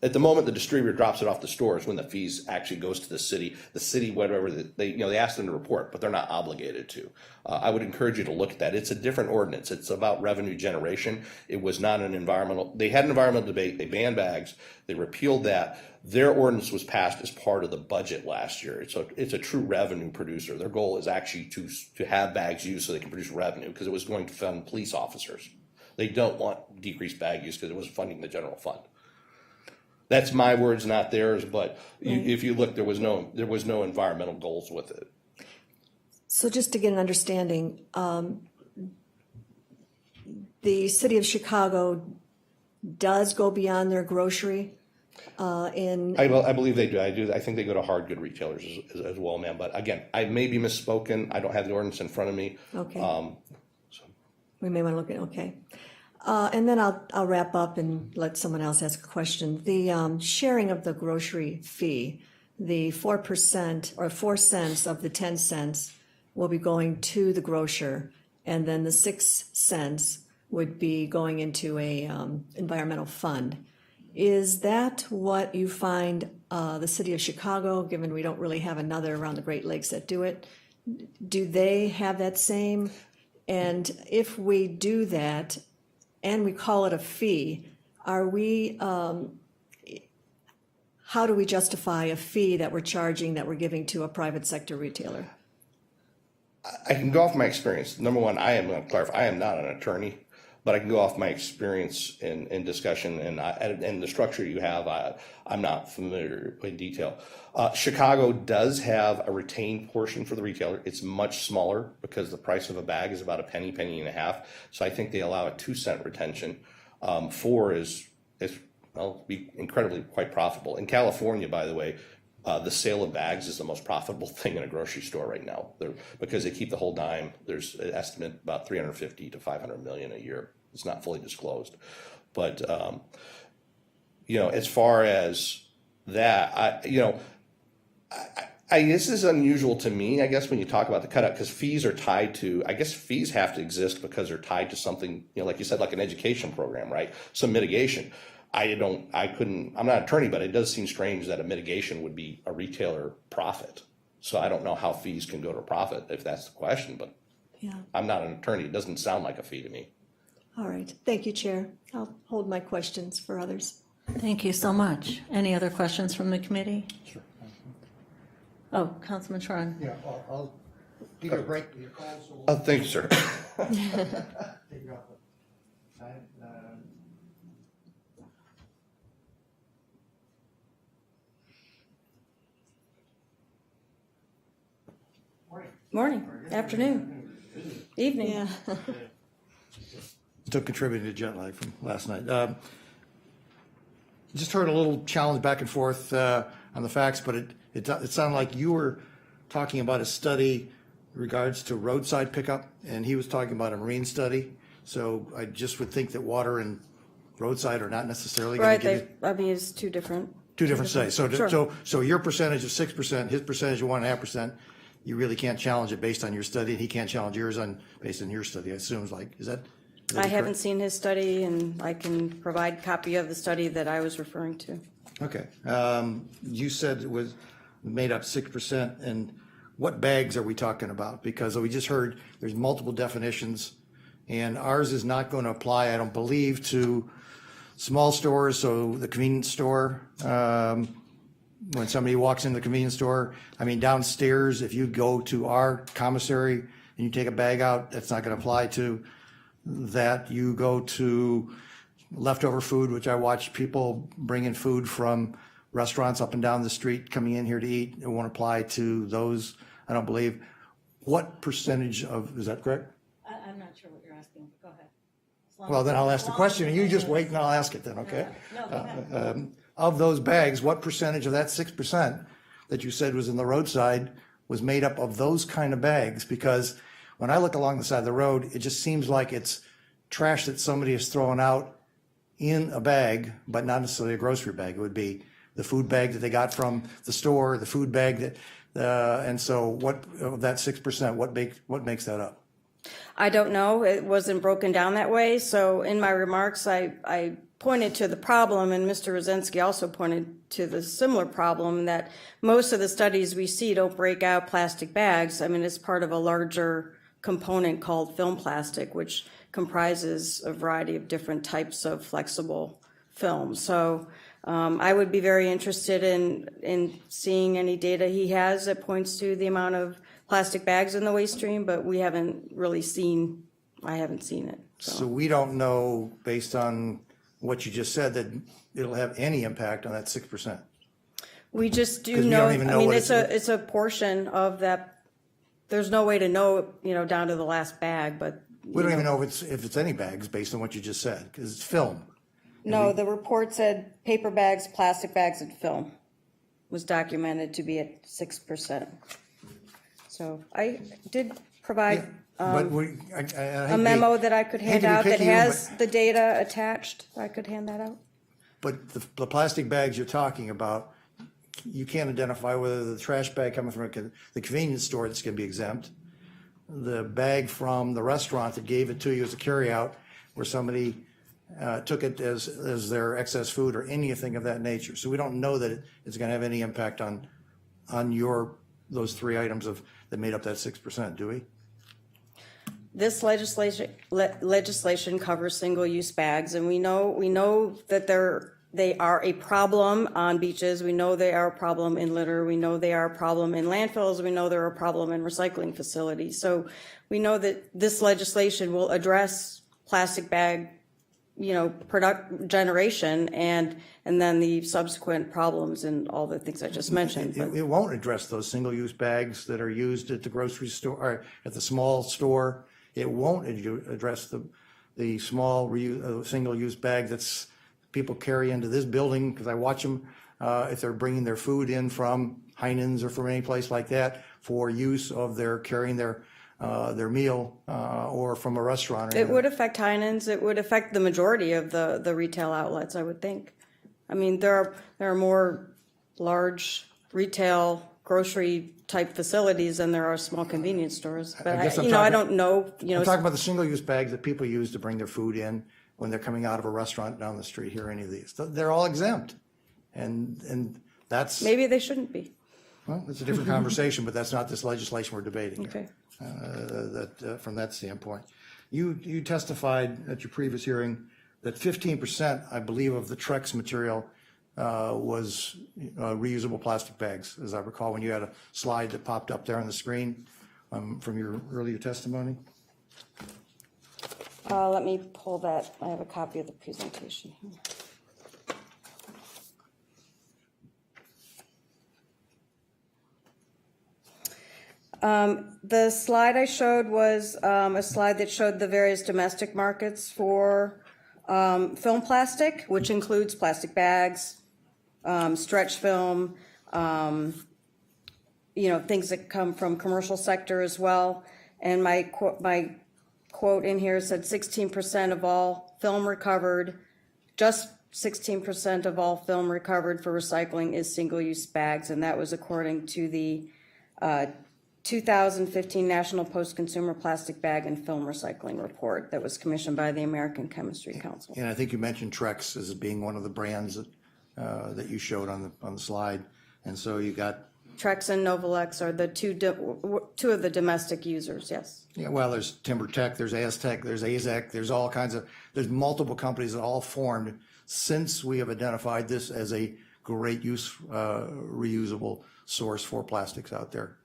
at the moment the distributor drops it off the stores when the fees actually goes to the city, whatever they ask them to report, but they're not obligated to. I would encourage you to look at that. It's a different ordinance. It's about revenue generation. It was not an environmental. They had an environmental debate. They banned bags. They repealed that. Their ordinance was passed as part of the budget last year. It's a true revenue producer. Their goal is actually to have bags used so they can produce revenue because it was going to fund police officers. They don't want decreased bag use because it was funding the general fund. That's my words, not theirs. But if you look, there was no environmental goals with it. So just to get an understanding, the city of Chicago does go beyond their grocery in, I believe they do. I think they go to hard good retailers as well, ma'am. But again, I may be misspoken. I don't have the ordinance in front of me. okay. We may want to look at, okay. And then I'll wrap up and let someone else ask a question. The sharing of the grocery fee, the 4% or 4 cents of the 10 cents will be going to the grocer, and then the 6 cents would be going into a environmental fund. Is that what you find the city of Chicago, given we don't really have another around the Great Lakes that do it? Do they have that same? And if we do that and we call it a fee, are we, how do we justify a fee that we're charging, that we're giving to a private sector retailer? I can go off my experience. Number one, I am going to clarify, I am not an attorney, but I can go off my experience in discussion and the structure you have. I'm not familiar in detail. Chicago does have a retained portion for the retailer. It's much smaller because the price of a bag is about a penny, penny and a half. So I think they allow a 2 cent retention. 4 is well, be incredibly quite profitable. In California, by the way, the sale of bags is the most profitable thing in a grocery store right now. Because they keep the whole dime. There's an estimate about 350 to 500 million a year. It's not fully disclosed, but as far as that, this is unusual to me. I guess when you talk about the cutout, because fees are tied to. I guess fees have to exist because they're tied to something. Like you said, like an education program, right? Some mitigation. I'm not an attorney, but it does seem strange that a mitigation would be a retailer profit. So I don't know how fees can go to profit if that's the question, but Yeah. I'm not an attorney. It doesn't sound like a fee to me. All right. Thank you, Chair. I'll hold my questions for others. Thank you so much. Any other questions from the committee? Sure. Oh, Councilman Schron. Yeah, I'll give you a break for your call, so Oh, thank you, sir. we'll figure out the time. Morning, afternoon, evening. Yeah. Still contributing to jet lag from last night. Just heard a little challenge back and forth on the facts, but it sounded like you were talking about a study in regards to roadside pickup, and he was talking about a marine study. So I just would think that water and roadside are not necessarily going Right, to give you it's two different. two different studies. So, Sure. so your percentage of 6%, his percentage of 1.5%, you really can't challenge it based on your study, and he can't challenge yours based on your study. I assume is that I haven't correct? seen his study, and I can provide a copy of the study that I was referring to. Okay. You said it was made up 6%, and what bags are we talking about? Because we just heard there's multiple definitions, and ours is not going to apply, I don't believe, to small stores, so the convenience store. When somebody walks in the convenience store, I mean, downstairs, if you go to our commissary and you take a bag out, that's not going to apply to that. You go to leftover food, which I watch people bringing food from restaurants up and down the street coming in here to eat. It won't apply to those, I don't believe. What percentage of, is that correct? I'm not sure what you're asking. Go ahead. Well, then I'll ask the question, and you just wait and I'll ask it then, okay? No, go ahead. Of those bags, what percentage of that 6% that you said was in the roadside was made up of those kind of bags? Because when I look along the side of the road, it just seems like it's trash that somebody is throwing out in a bag, but not necessarily a grocery bag. It would be the food bag that they got from the store, the food bag that, and so what, of that 6%, what makes that up? I don't know. It wasn't broken down that way. So in my remarks, I pointed to the problem, and Mr. Rosinski also pointed to the similar problem, that most of the studies we see don't break out plastic bags. I mean, it's part of a larger component called film plastic, which comprises a variety of different types of flexible film. So I would be very interested in seeing any data he has that points to the amount of plastic bags in the waste stream, but we haven't really seen, I haven't seen it. So we don't know, based on what you just said, that it'll have any impact on that 6%. We just do 'Cause we know, don't even know I mean, what it's a portion of that. There's no way to know, down to the last bag, but. We don't even know if it's any bags based on what you just said, because it's film. No, the report said paper bags, plastic bags, and film was documented to be at 6%. So I did provide But a memo that I could hand out that has the data attached. I could hand that out. But the plastic bags you're talking about, you can't identify whether the trash bag coming from the convenience store that's going to be exempt, the bag from the restaurant that gave it to you as a carryout, where somebody took it as their excess food or anything of that nature. So we don't know that it's going to have any impact on those three items that made up that 6%, do we? This legislation covers single-use bags, and we know that they are a problem on beaches. We know they are a problem in litter. We know they are a problem in landfills. We know they're a problem in recycling facilities. So we know that this legislation will address plastic bag, product generation and then the subsequent problems and all the things I just mentioned. It won't address those single-use bags that are used at the grocery store or at the small store. It won't address the small single-use bag that's people carry into this building, because I watch them if they're bringing their food in from Heinen's or from any place like that for use of their carrying their meal or from a restaurant. It would affect Heinen's. It would affect the majority of the retail outlets, I would think. I mean, there are more large retail grocery type facilities than there are small convenience stores. But I don't know. I'm talking about the single-use bags that people use to bring their food in when they're coming out of a restaurant down the street here. Any of these, they're all exempt, and that's maybe they shouldn't be. Well, it's a different conversation, but that's not this legislation we're debating here. Okay. From that standpoint, you testified at your previous hearing that 15%, I believe, of the Trex material was reusable plastic bags, as I recall, when you had a slide that popped up there on the screen from your earlier testimony. Let me pull that. I have a copy of the presentation here. The slide I showed was a slide that showed the various domestic markets for film plastic, which includes plastic bags, stretch film, things that come from commercial sector as well. And my quote in here said 16% of all film recovered, just 16% of all film recovered for recycling is single-use bags, and that was according to the 2015 National Post-Consumer Plastic Bag and Film Recycling Report that was commissioned by the American Chemistry Council. And I think you mentioned Trex as being one of the brands that you showed on the slide, and so you got Trex and Novalex are the two of the domestic users, yes. Yeah, well, there's TimberTech, there's Aztec, there's AZEC, there's multiple companies that all formed since we have identified this as a great use, reusable source for plastics out there.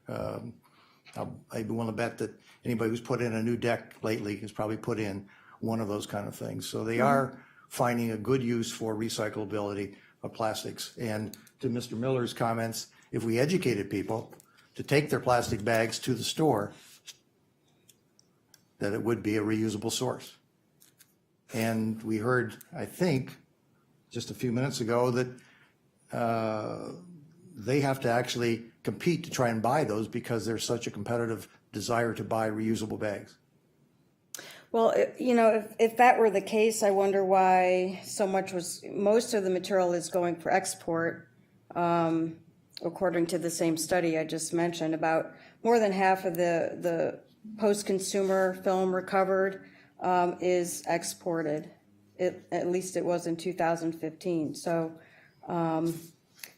I'd be willing to bet that anybody who's put in a new deck lately has probably put in one of those kind of things. So they are finding a good use for recyclability of plastics. And to Mr. Miller's comments, if we educated people to take their plastic bags to the store, that it would be a reusable source. And we heard, I think, just a few minutes ago that they have to actually compete to try and buy those because there's such a competitive desire to buy reusable bags. Well, if that were the case, I wonder why most of the material is going for export. According to the same study I just mentioned, about more than half of the post-consumer film recovered is exported. At least it was in 2015. So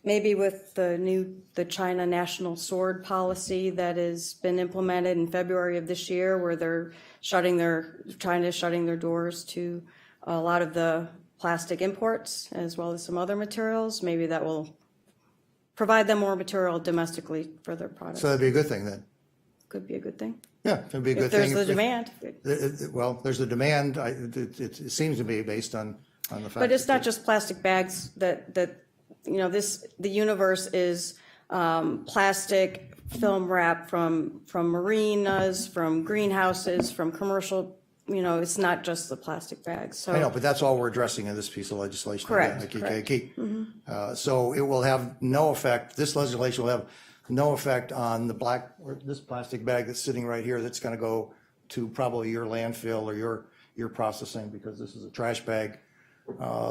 maybe with the China National Sword policy that has been implemented in February of this year, where they're China's shutting their doors to a lot of the plastic imports as well as some other materials, maybe that will provide them more material domestically for their products. So that'd be a good thing then. Could be a good thing. Yeah, it'd be a good If thing. there's the demand. Well, there's the demand. It seems to be based on the fact. But it's not just plastic bags the universe is plastic film wrap from marinas, from greenhouses, from commercial it's not just the plastic bags, so. I know, but that's all we're addressing in this piece of legislation. Correct, Okay, correct. okay. So it will have no effect, this legislation will have no effect on the or this plastic bag that's sitting right here that's going to go to probably your landfill or your processing, because this is a trash bag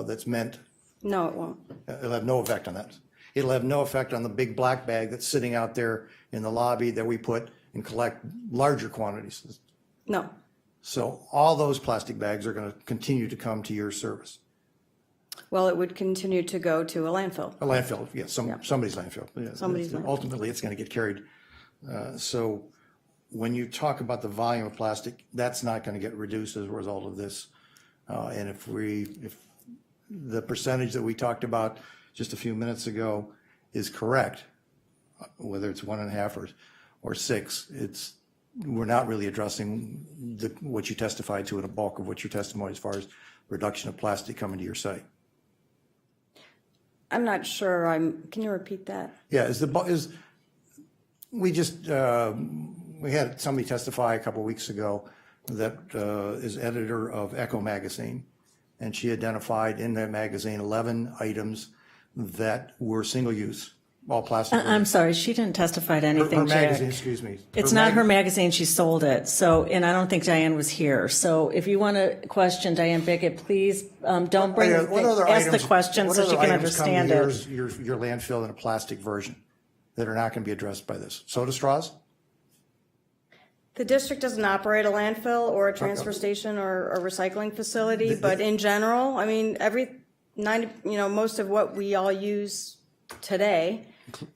that's meant, No, it won't. it'll have no effect on that. It'll have no effect on the big black bag that's sitting out there in the lobby that we put and collect larger quantities. No. So all those plastic bags are going to continue to come to your service. Well, it would continue to go to a landfill. A landfill, yes, somebody's landfill. Yeah, Somebody's landfill. Ultimately, it's going to get carried. So when you talk about the volume of plastic, that's not going to get reduced as a result of this. And if the percentage that we talked about just a few minutes ago is correct, whether it's 1.5 or 6, we're not really addressing what you testified to in a bulk of what your testimony as far as reduction of plastic coming to your site. I'm not sure, can you repeat that? Yeah, we had somebody testify a couple of weeks ago that is editor of Echo magazine, and she identified in that magazine 11 items that were single use, all plastic. I'm sorry, she didn't testify to Her anything, magazine, Jack. excuse me. It's not her magazine, she sold it, so, and I don't think Diane was here. So if you want to question Diane Bickett, please don't bring, ask the question so she can understand it. What other items come to your landfill in a plastic version that are not going to be addressed by this? Soda straws? The district doesn't operate a landfill or a transfer station or a recycling facility, but in general, I mean, most of what we all use today.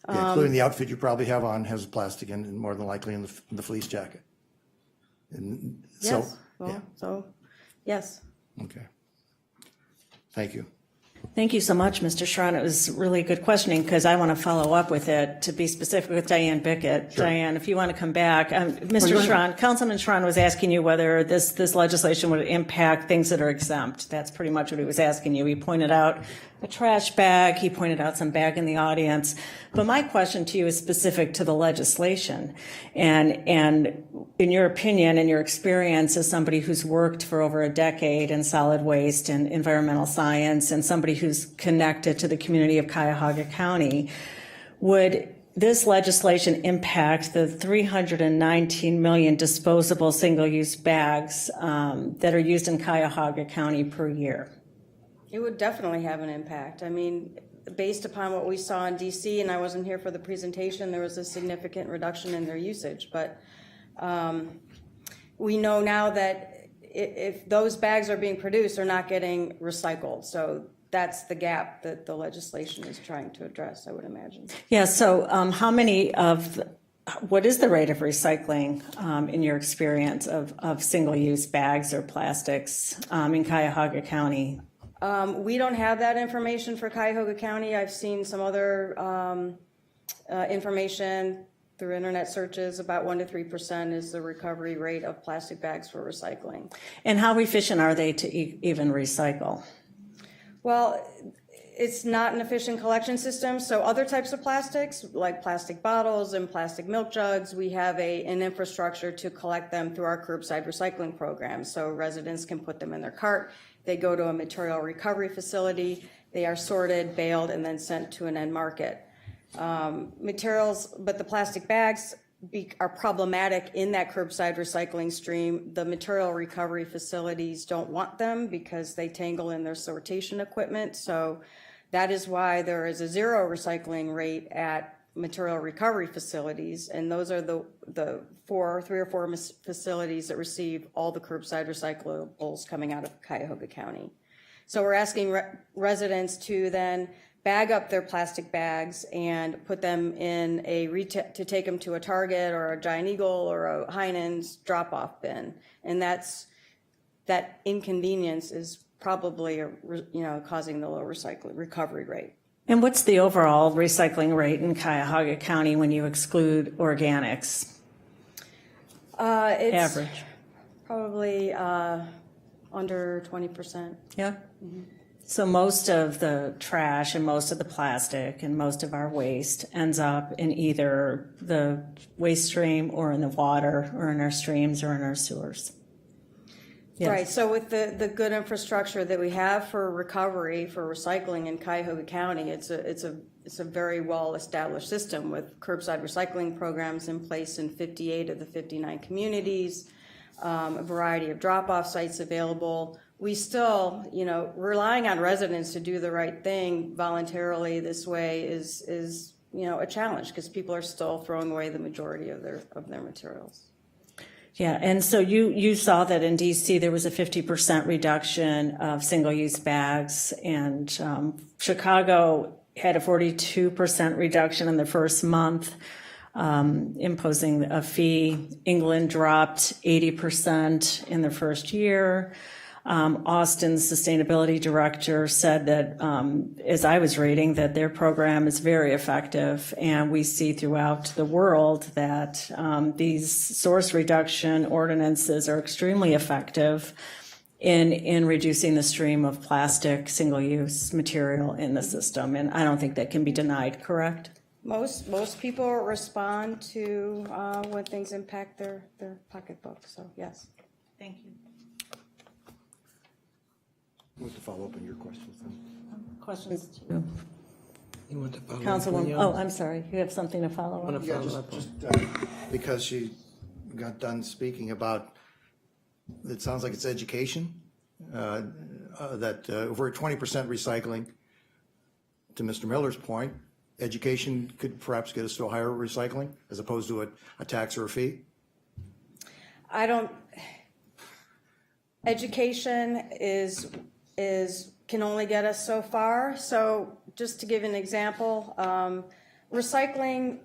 Yeah, including the outfit you probably have on has plastic in, and more than likely in the fleece jacket. And so, Yes, well, so, yes. okay. Thank you. Thank you so much, Mr. Schron. It was really good questioning because I want to follow up with it to be specific with Diane Bickett. Sure. Diane, if you want to come back. Mr. Schron, Councilman Schron was asking you whether this legislation would impact things that are exempt. That's pretty much what he was asking you. He pointed out a trash bag. He pointed out some bag in the audience. But my question to you is specific to the legislation. And in your opinion and your experience as somebody who's worked for over a decade in solid waste and environmental science and somebody who's connected to the community of Cuyahoga County, would this legislation impact the 319 million disposable single-use bags that are used in Cuyahoga County per year? It would definitely have an impact. I mean, based upon what we saw in DC, and I wasn't here for the presentation, there was a significant reduction in their usage. But we know now that if those bags are being produced, they're not getting recycled. So that's the gap that the legislation is trying to address, I would imagine. Yeah, so what is the rate of recycling in your experience of single-use bags or plastics in Cuyahoga County? We don't have that information for Cuyahoga County. I've seen some other information through internet searches. About 1 to 3% is the recovery rate of plastic bags for recycling. And how efficient are they to even recycle? Well, it's not an efficient collection system. So other types of plastics, like plastic bottles and plastic milk jugs, we have an infrastructure to collect them through our curbside recycling program. So residents can put them in their cart. They go to a material recovery facility. They are sorted, baled, and then sent to an end market. But the plastic bags are problematic in that curbside recycling stream. The material recovery facilities don't want them because they tangle in their sortation equipment. So that is why there is a zero recycling rate at material recovery facilities, and those are the three or four facilities that receive all the curbside recyclables coming out of Cuyahoga County. So we're asking residents to then bag up their plastic bags and put them in to take them to a Target or a Giant Eagle or a Heinen's drop-off bin, and that inconvenience is probably causing the low recovery rate. And what's the overall recycling rate in Cuyahoga County when you exclude organics? It's average. Probably under 20%. Yeah. Mm-hmm. So most of the trash and most of the plastic and most of our waste ends up in either the waste stream or in the water or in our streams or in our sewers. Yes. Right, so with the good infrastructure that we have for recovery, for recycling in Cuyahoga County, it's a very well-established system with curbside recycling programs in place in 58 of the 59 communities, a variety of drop-off sites available. We still, relying on residents to do the right thing voluntarily this way is a challenge because people are still throwing away the majority of their materials. Yeah, and so you saw that in DC there was a 50% reduction of single-use bags, and Chicago had a 42% reduction in the first month, imposing a fee. England dropped 80% in the first year. Austin's sustainability director said that, as I was reading, that their program is very effective, and we see throughout the world that these source reduction ordinances are extremely effective in reducing the stream of plastic single-use material in the system, and I don't think that can be denied, correct? Most people respond to when things impact their pocketbook, so yes. Thank you. Want to follow up on your questions then? Questions to you? You want to follow up? Councilwoman, oh, I'm sorry, you have something to follow on? Yeah, just because she got done speaking about, it sounds like it's education, that if we're at 20% recycling, to Mr. Miller's point, education could perhaps get us to a higher recycling as opposed to a tax or a fee? Education can only get us so far. So just to give an example, recycling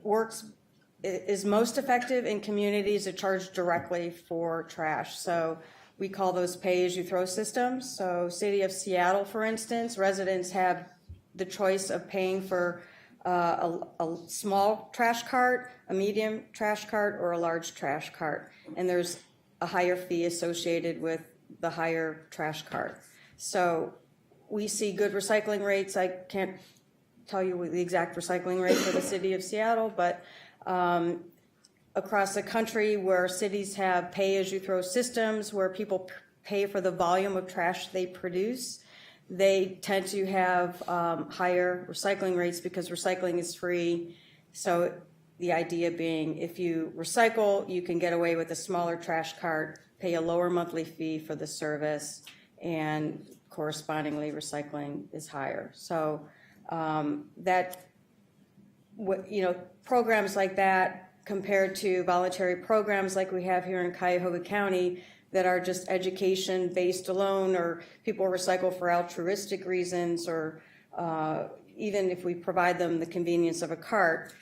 is most effective in communities that charge directly for trash. So we call those pay-as-you-throw systems. So City of Seattle, for instance, residents have the choice of paying for a small trash cart, a medium trash cart, or a large trash cart. And there's a higher fee associated with the higher trash cart. So we see good recycling rates. I can't tell you the exact recycling rate for the City of Seattle, but across the country where cities have pay-as-you-throw systems where people pay for the volume of trash they produce, they tend to have higher recycling rates because recycling is free. So the idea being if you recycle, you can get away with a smaller trash cart, pay a lower monthly fee for the service, and correspondingly recycling is higher. So programs like that compared to voluntary programs like we have here in Cuyahoga County that are just education based alone, or people recycle for altruistic reasons, or even if we provide them the convenience of a cart,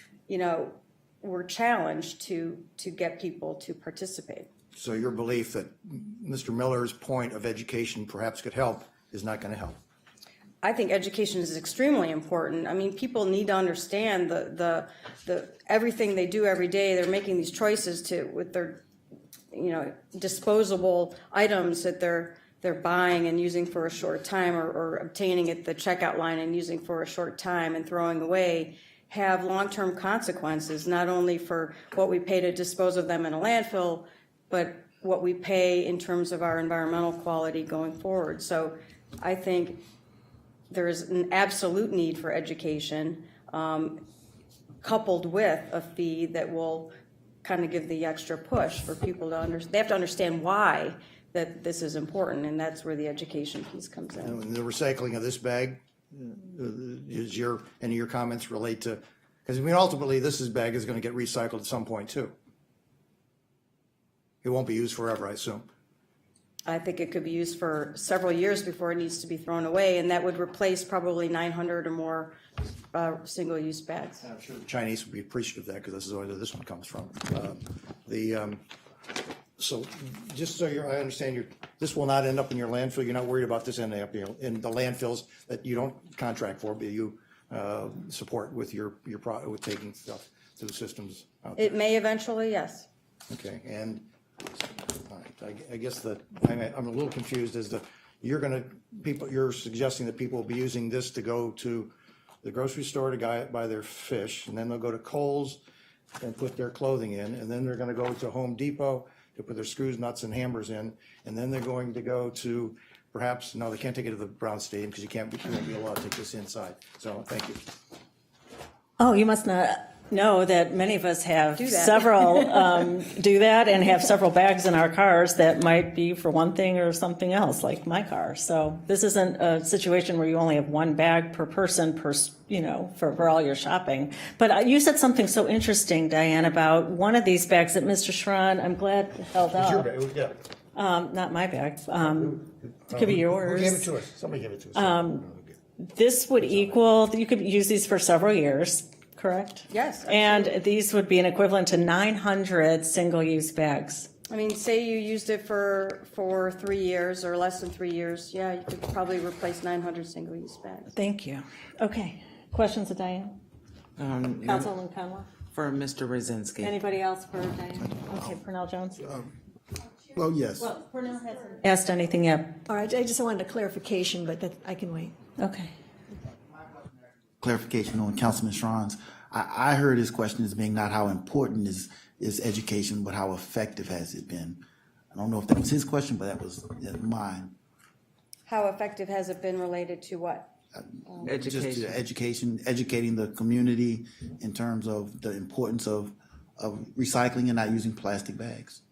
we're challenged to get people to participate. So your belief that Mr. Miller's point of education perhaps could help is not going to help? I think education is extremely important. I mean, people need to understand the everything they do every day. They're making these choices with their, disposable items that they're buying and using for a short time, or obtaining at the checkout line and using for a short time and throwing away, have long-term consequences, not only for what we pay to dispose of them in a landfill, but what we pay in terms of our environmental quality going forward. So I think there is an absolute need for education, coupled with a fee that will kind of give the extra push for people to understand. They have to understand why that this is important, and that's where the education piece comes in. And the recycling of this bag, any of your comments relate to, because ultimately this bag is going to get recycled at some point too. It won't be used forever, I assume. I think it could be used for several years before it needs to be thrown away, and that would replace probably 900 or more single-use bags. I'm sure the Chinese would be appreciative of that because this is where this one comes from. So just so I understand, this will not end up in your landfill. You're not worried about this ending up in the landfills that you don't contract for, but you support with with taking stuff to the systems out there. It may eventually, yes. Okay, and all right, I guess I'm a little confused as to you're suggesting that people will be using this to go to the grocery store to buy their fish, and then they'll go to Kohl's and put their clothing in, and then they're going to go to Home Depot to put their screws, nuts, and hammers in, and then they're going to go to perhaps, no, they can't take it to the Brown Stadium because you won't be allowed to take this inside. So, thank you. Oh, you must not know that many of us have that. several, do that and have several bags in our cars that might be for one thing or something else, like my car. So this isn't a situation where you only have one bag per person for all your shopping. But you said something so interesting, Diane, about one of these bags that Mr. Schron, I'm glad, held It's your up. bag. Yeah. Not my bag. It could be yours. Who gave it to us? Somebody gave it to us. This would equal, you could use these for several years, correct? Yes, And these would be an equivalent to 900 single-use bags. I mean, say you used it for 3 years or less than 3 years, yeah, you could probably replace 900 single-use bags. Thank you. Okay. Questions of Diane? Councilman Conway? For Mr. Rosinski. Anybody else for Diane? Okay, Pernell Jones? Well, yes. Pernell hasn't asked anything yet. All right, I just wanted a clarification, but I can wait. Okay. Clarification on Councilman Schron's. I heard his question as being not how important is education, but how effective has it been? I don't know if that was his question, but that was mine. How effective has it been related to what? Education. Just educating the community in terms of the importance of recycling and not using plastic bags.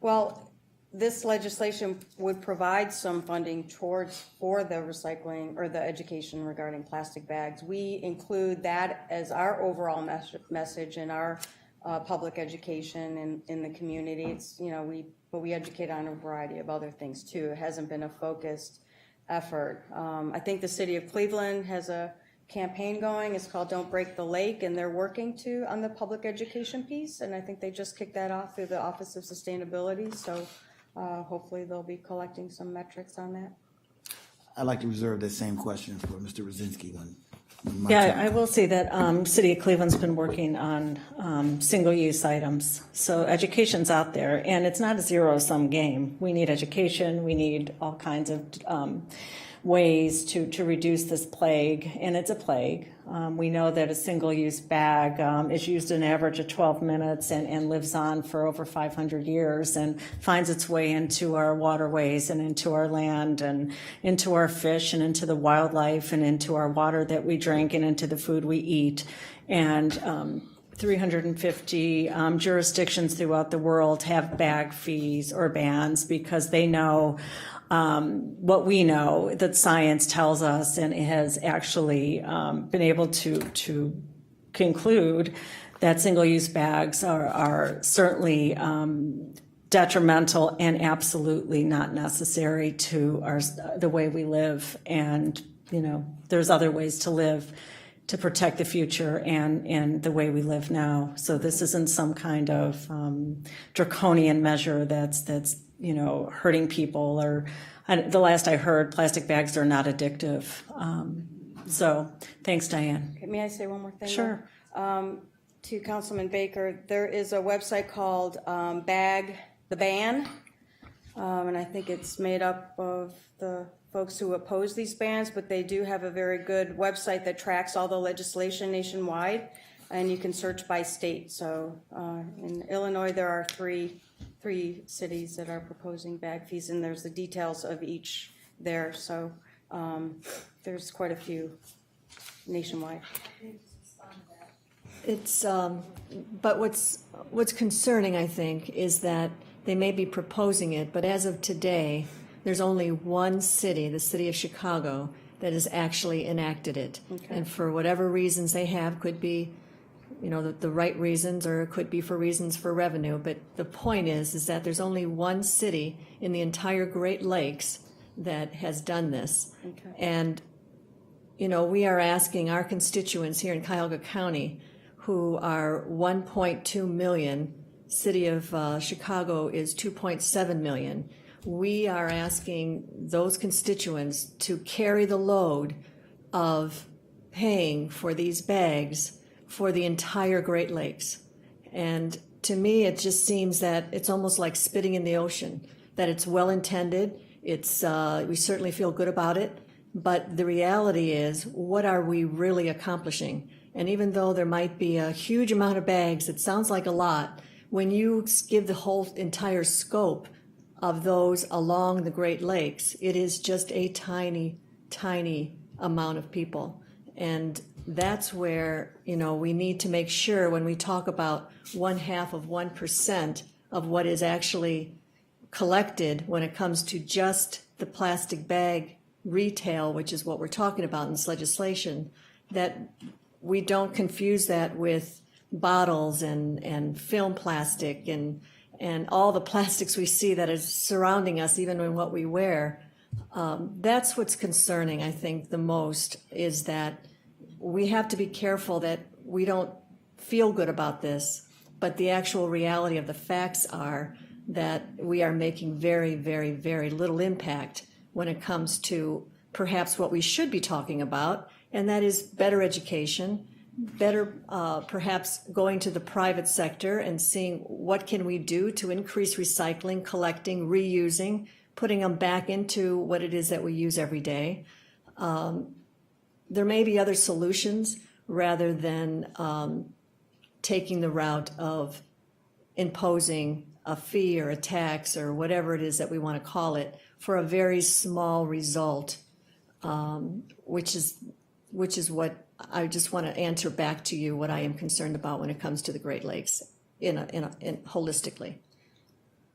Well, this legislation would provide some funding for the recycling or the education regarding plastic bags. We include that as our overall message in our public education in the community. It's, but we educate on a variety of other things too. It hasn't been a focused effort. I think the city of Cleveland has a campaign going. It's called Don't Break the Lake, and they're working on the public education piece, and I think they just kicked that off through the Office of Sustainability, so hopefully they'll be collecting some metrics on that. I'd like to reserve that same question for Mr. Rosinski when my Yeah, turn. I will say that City of Cleveland's been working on single-use items. So education's out there, and it's not a zero-sum game. We need education. We need all kinds of ways to reduce this plague, and it's a plague. We know that a single-use bag is used an average of 12 minutes and lives on for over 500 years and finds its way into our waterways and into our land and into our fish and into the wildlife and into our water that we drink and into the food we eat. And 350 jurisdictions throughout the world have bag fees or bans because they know what we know that science tells us, and it has actually been able to conclude that single-use bags are certainly detrimental and absolutely not necessary to the way we live. And, there's other ways to live to protect the future and the way we live now. So this isn't some kind of draconian measure that's hurting people, or the last I heard, plastic bags are not addictive. So thanks, Diane. Okay, may I say one more thing? Sure. To Councilman Baker, there is a website called The Ban, and I think it's made up of the folks who oppose these bans, but they do have a very good website that tracks all the legislation nationwide, and you can search by state. So in Illinois, there are three cities that are proposing bag fees, and there's the details of each there. So there's quite a few nationwide. It's, but what's concerning, I think, is that they may be proposing it, but as of today, there's only one city, the city of Chicago, that has actually enacted it. Okay. And for whatever reasons they have, could be, the right reasons, or it could be for reasons for revenue. But the point is that there's only one city in the entire Great Lakes that has done this. Okay. And, we are asking our constituents here in Cuyahoga County, who are 1.2 million, city of Chicago is 2.7 million. We are asking those constituents to carry the load of paying for these bags for the entire Great Lakes. And to me, it just seems that it's almost like spitting in the ocean, that it's well-intended, we certainly feel good about it, but the reality is, what are we really accomplishing? And even though there might be a huge amount of bags, it sounds like a lot, when you give the whole entire scope of those along the Great Lakes, it is just a tiny, tiny amount of people. And that's where, we need to make sure when we talk about 0.5% of what is actually collected when it comes to just the plastic bag retail, which is what we're talking about in this legislation, that we don't confuse that with bottles and film plastic and all the plastics we see that is surrounding us, even in what we wear. That's what's concerning, I think, the most, is that we have to be careful that we don't feel good about this, but the actual reality of the facts are that we are making very, very, very little impact when it comes to perhaps what we should be talking about, and that is better education, better perhaps going to the private sector and seeing what can we do to increase recycling, collecting, reusing, putting them back into what it is that we use every day. There may be other solutions rather than taking the route of imposing a fee or a tax or whatever it is that we want to call it for a very small result, which is what I just want to answer back to you, what I am concerned about when it comes to the Great Lakes in holistically.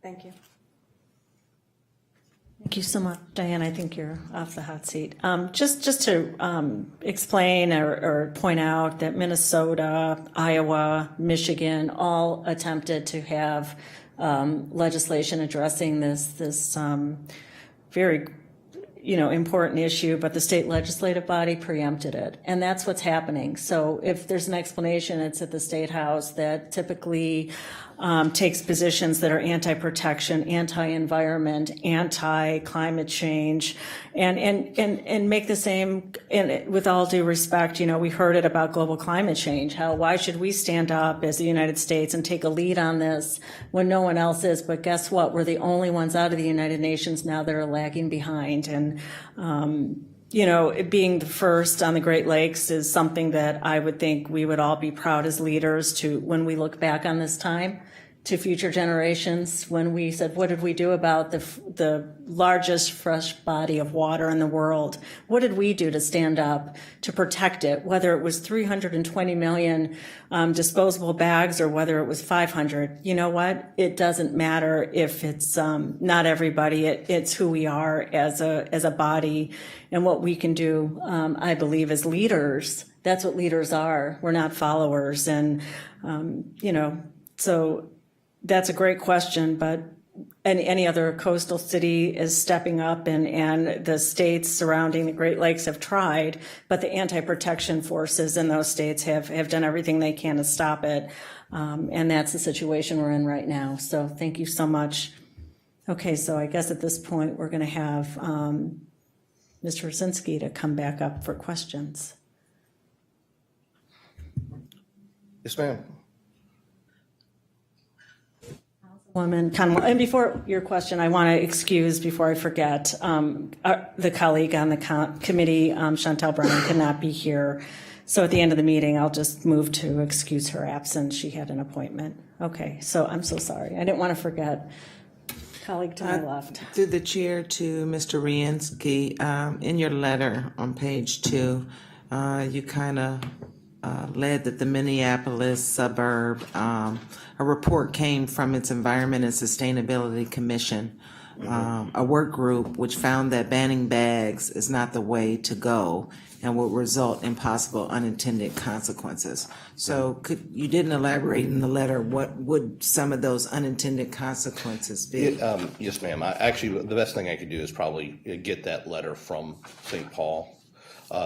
Thank you. Thank you so much, Diane. I think you're off the hot seat. Just to explain or point out that Minnesota, Iowa, Michigan all attempted to have legislation addressing this very important issue, but the state legislative body preempted it. And that's what's happening. So if there's an explanation, it's at the State House that typically takes positions that are anti-protection, anti-environment, anti-climate change, and make the same, and with all due respect, we heard it about global climate change. Why should we stand up as the United States and take a lead on this when no one else is? But guess what? We're the only ones out of the United Nations now that are lagging behind. And, being the first on the Great Lakes is something that I would think we would all be proud as leaders to, when we look back on this time, to future generations, when we said, what did we do about the largest fresh body of water in the world? What did we do to stand up to protect it, whether it was 320 million disposable bags or whether it was 500? You know what? It doesn't matter if it's not everybody. It's who we are as a body and what we can do, I believe, as leaders. That's what leaders are. We're not followers. And, so that's a great question, but any other coastal city is stepping up, and the states surrounding the Great Lakes have tried, but the anti-protection forces in those states have done everything they can to stop it. And that's the situation we're in right now. So thank you so much. Okay, so I guess at this point, we're going to have Mr. Rosinski to come back up for questions. Yes, ma'am. Woman Conwell, and before your question, I want to excuse, before I forget, the colleague on the committee, Chantel Brown, cannot be here. So at the end of the meeting, I'll just move to excuse her absence. She had an appointment. Okay, so I'm so sorry. I didn't want to forget. Colleague to my left. Through the chair to Mr. Riensky, in your letter on page 2, you kind of led that the Minneapolis suburb, a report came from its Environment and Sustainability Commission, a work group which found that banning bags is not the way to go and will result in possible unintended consequences. So you didn't elaborate in the letter, what would some of those unintended consequences be? Yes, ma'am. Actually, the best thing I could do is probably get that letter from St. Paul.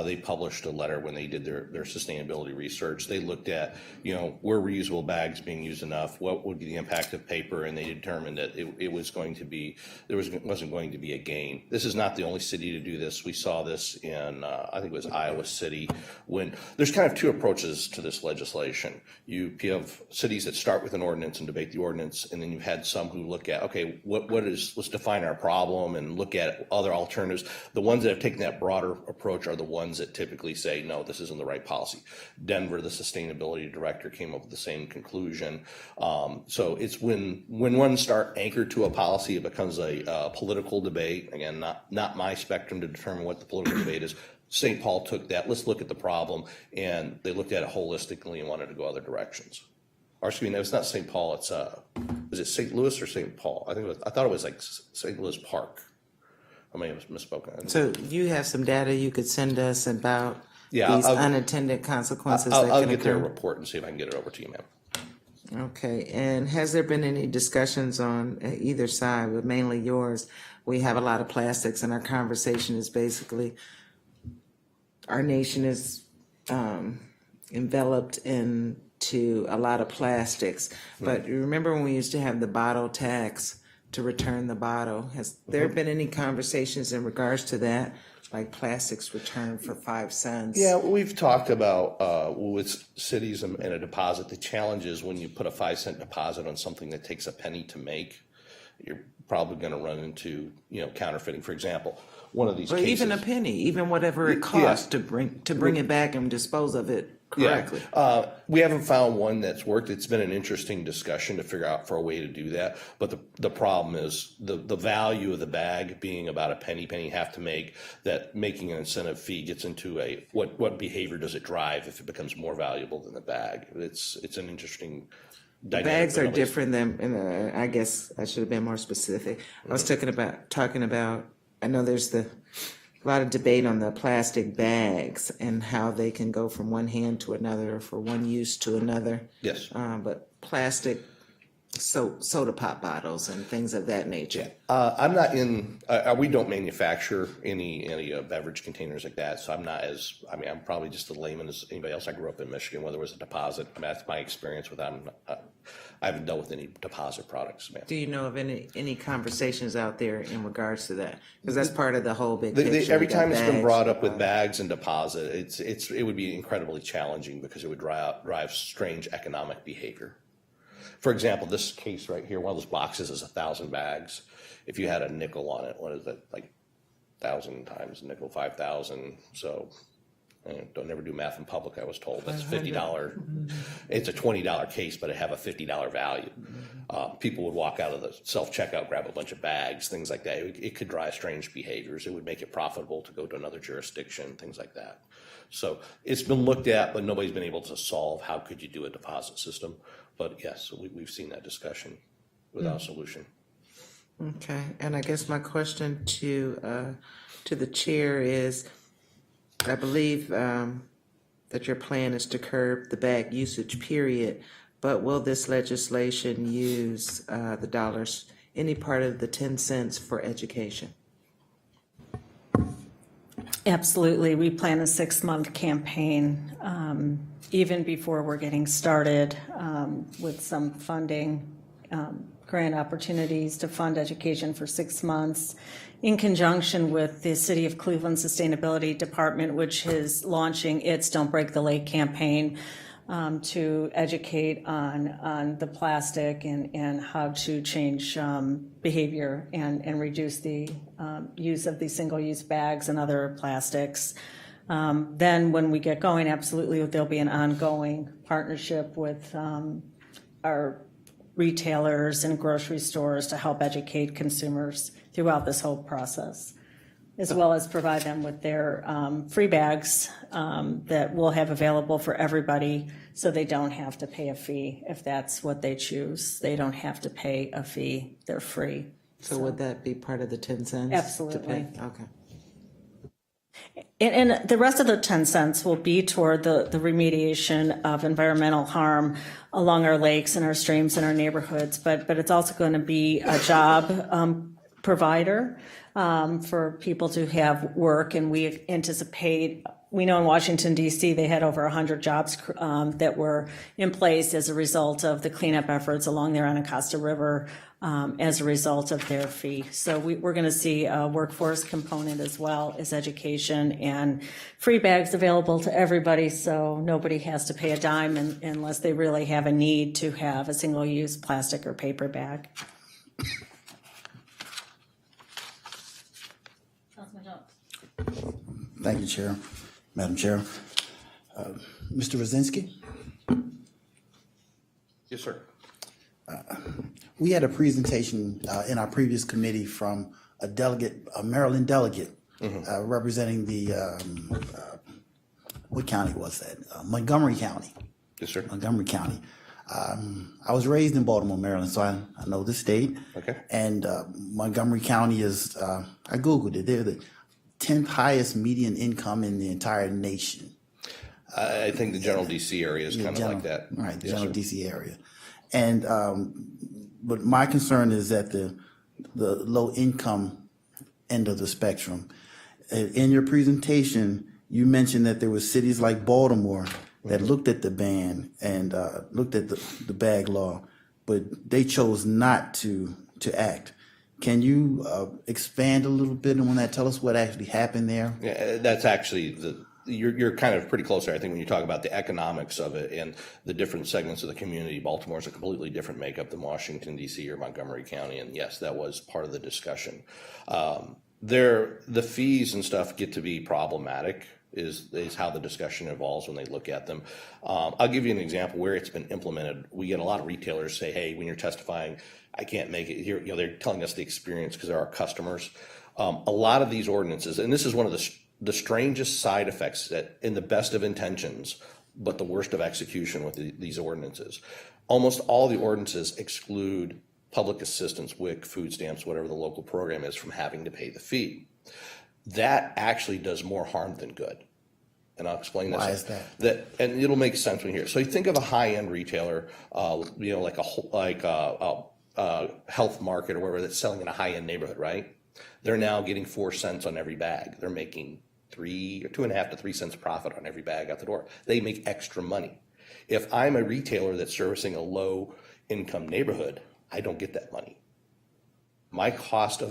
They published a letter when they did their sustainability research. They looked at, were reusable bags being used enough? What would be the impact of paper? And they determined that it was going to be, wasn't going to be a gain. This is not the only city to do this. We saw this in, I think it was Iowa City, when there's kind of two approaches to this legislation. You have cities that start with an ordinance and debate the ordinance, and then you've had some who look at, okay, let's define our problem and look at other alternatives. The ones that have taken that broader approach are the ones that typically say, no, this isn't the right policy. Denver, the sustainability director, came up with the same conclusion. So it's when ones start anchored to a policy, it becomes a political debate. Again, not my spectrum to determine what the political debate is. St. Paul took that, let's look at the problem, and they looked at it holistically and wanted to go other directions. Or excuse me, it's not St. Paul, it's, is it St. Louis or St. Paul? I thought it was like St. Louis Park. I may have misspoken. So you have some data you could send us about these unintended consequences that I'll can get their occur? report and see if I can get it over to you, ma'am. Okay, and has there been any discussions on either side, but mainly yours? We have a lot of plastics, and our conversation is basically, our nation is enveloped into a lot of plastics. But you remember when we used to have the bottle tax to return the bottle? Has there been any conversations in regards to that, like plastics returned for 5 cents? Yeah, we've talked about with cities and a deposit. The challenge is when you put a 5-cent deposit on something that takes a penny to make, you're probably going to run into counterfeiting. For example, one of these Or cases, even a penny, even whatever it costs to bring it back and dispose of it correctly. Yeah. We haven't found one that's worked. It's been an interesting discussion to figure out for a way to do that. But the problem is the value of the bag being about a penny half to make, that making an incentive fee gets into what behavior does it drive if it becomes more valuable than the bag? It's an interesting dynamic. Bags are different than, I guess I should have been more specific. I was talking about, I know there's a lot of debate on the plastic bags and how they can go from one hand to another or from one use to another. Yes. But plastic soda pop bottles and things of that nature. I'm not in. We don't manufacture any beverage containers like that, so I'm not as. I'm probably just a layman as anybody else. I grew up in Michigan, where there was a deposit. That's my experience with that. I haven't dealt with any deposit products, man. Do you know of any conversations out there in regards to that? Because that's part of the whole big picture. Every time it's been brought up with bags and deposit, it would be incredibly challenging because it would drive strange economic behavior. For example, this case right here, one of those boxes is 1,000 bags. If you had a nickel on it, what is that, like 1,000 times nickel, 5,000? So don't ever do math in public, I was told. That's $50. It's a $20 case, but it have a $50 value. People would walk out of the self-checkout, grab a bunch of bags, things like that. It could drive strange behaviors. It would make it profitable to go to another jurisdiction, things like that. So it's been looked at, but nobody's been able to solve how could you do a deposit system. But yes, we've seen that discussion without a solution. Okay, and I guess my question to the chair is, I believe that your plan is to curb the bag usage period, but will this legislation use the dollars, any part of the 10 cents for education? Absolutely. We plan a 6-month campaign, even before we're getting started, with some funding, grant opportunities to fund education for 6 months, in conjunction with the City of Cleveland Sustainability Department, which is launching its Don't Break the Lake campaign, to educate on the plastic and how to change behavior and reduce the use of these single-use bags and other plastics. Then when we get going, absolutely, there'll be an ongoing partnership with our retailers and grocery stores to help educate consumers throughout this whole process, as well as provide them with their free bags that we'll have available for everybody, so they don't have to pay a fee if that's what they choose. They don't have to pay a fee. They're free. So would that be part of the 10 cents? Absolutely. Okay. And the rest of the 10 cents will be toward the remediation of environmental harm along our lakes and our streams and our neighborhoods, but it's also going to be a job provider for people to have work, and we anticipate, we know in Washington, D.C., they had over 100 jobs that were in place as a result of the cleanup efforts along the Anacostia River as a result of their fee. So we're going to see a workforce component as well as education, and free bags available to everybody, so nobody has to pay a dime unless they really have a need to have a single-use plastic or paper bag. Thank you, Chair. Madam Chair. Mr. Rosinski, Yes, sir. we had a presentation in our previous committee from a delegate, a Maryland delegate, representing the, what county was that? Montgomery County. Yes, sir. Montgomery County. I was raised in Baltimore, Maryland, so I know the state. Okay. And Montgomery County is, I Googled it, they're the 10th highest median income in the entire nation. I think the general DC area is kind of like that. Right, the Yes, general sir. DC area. And, but my concern is that the low income end of the spectrum. In your presentation, you mentioned that there were cities like Baltimore that looked at the ban and looked at the bag law, but they chose not to act. Can you expand a little bit on that? Tell us what actually happened there. Yeah, that's actually you're kind of pretty close there. I think when you talk about the economics of it and the different segments of the community, Baltimore is a completely different makeup than Washington, D.C. or Montgomery County. And yes, that was part of the discussion. The fees and stuff get to be problematic is how the discussion evolves when they look at them. I'll give you an example where it's been implemented. We get a lot of retailers say, hey, when you're testifying, I can't make it here. They're telling us the experience because they're our customers. A lot of these ordinances, and this is one of the strangest side effects that in the best of intentions, but the worst of execution with these ordinances. Almost all the ordinances exclude public assistance, WIC, food stamps, whatever the local program is, from having to pay the fee. That actually does more harm than good. And I'll explain this. Why is that? And it'll make sense when you hear it. So you think of a high-end retailer, like a health market or whatever that's selling in a high-end neighborhood, right? They're now getting 4 cents on every bag. They're making 2.5 to 3 cents profit on every bag out the door. They make extra money. If I'm a retailer that's servicing a low-income neighborhood, I don't get that money. My cost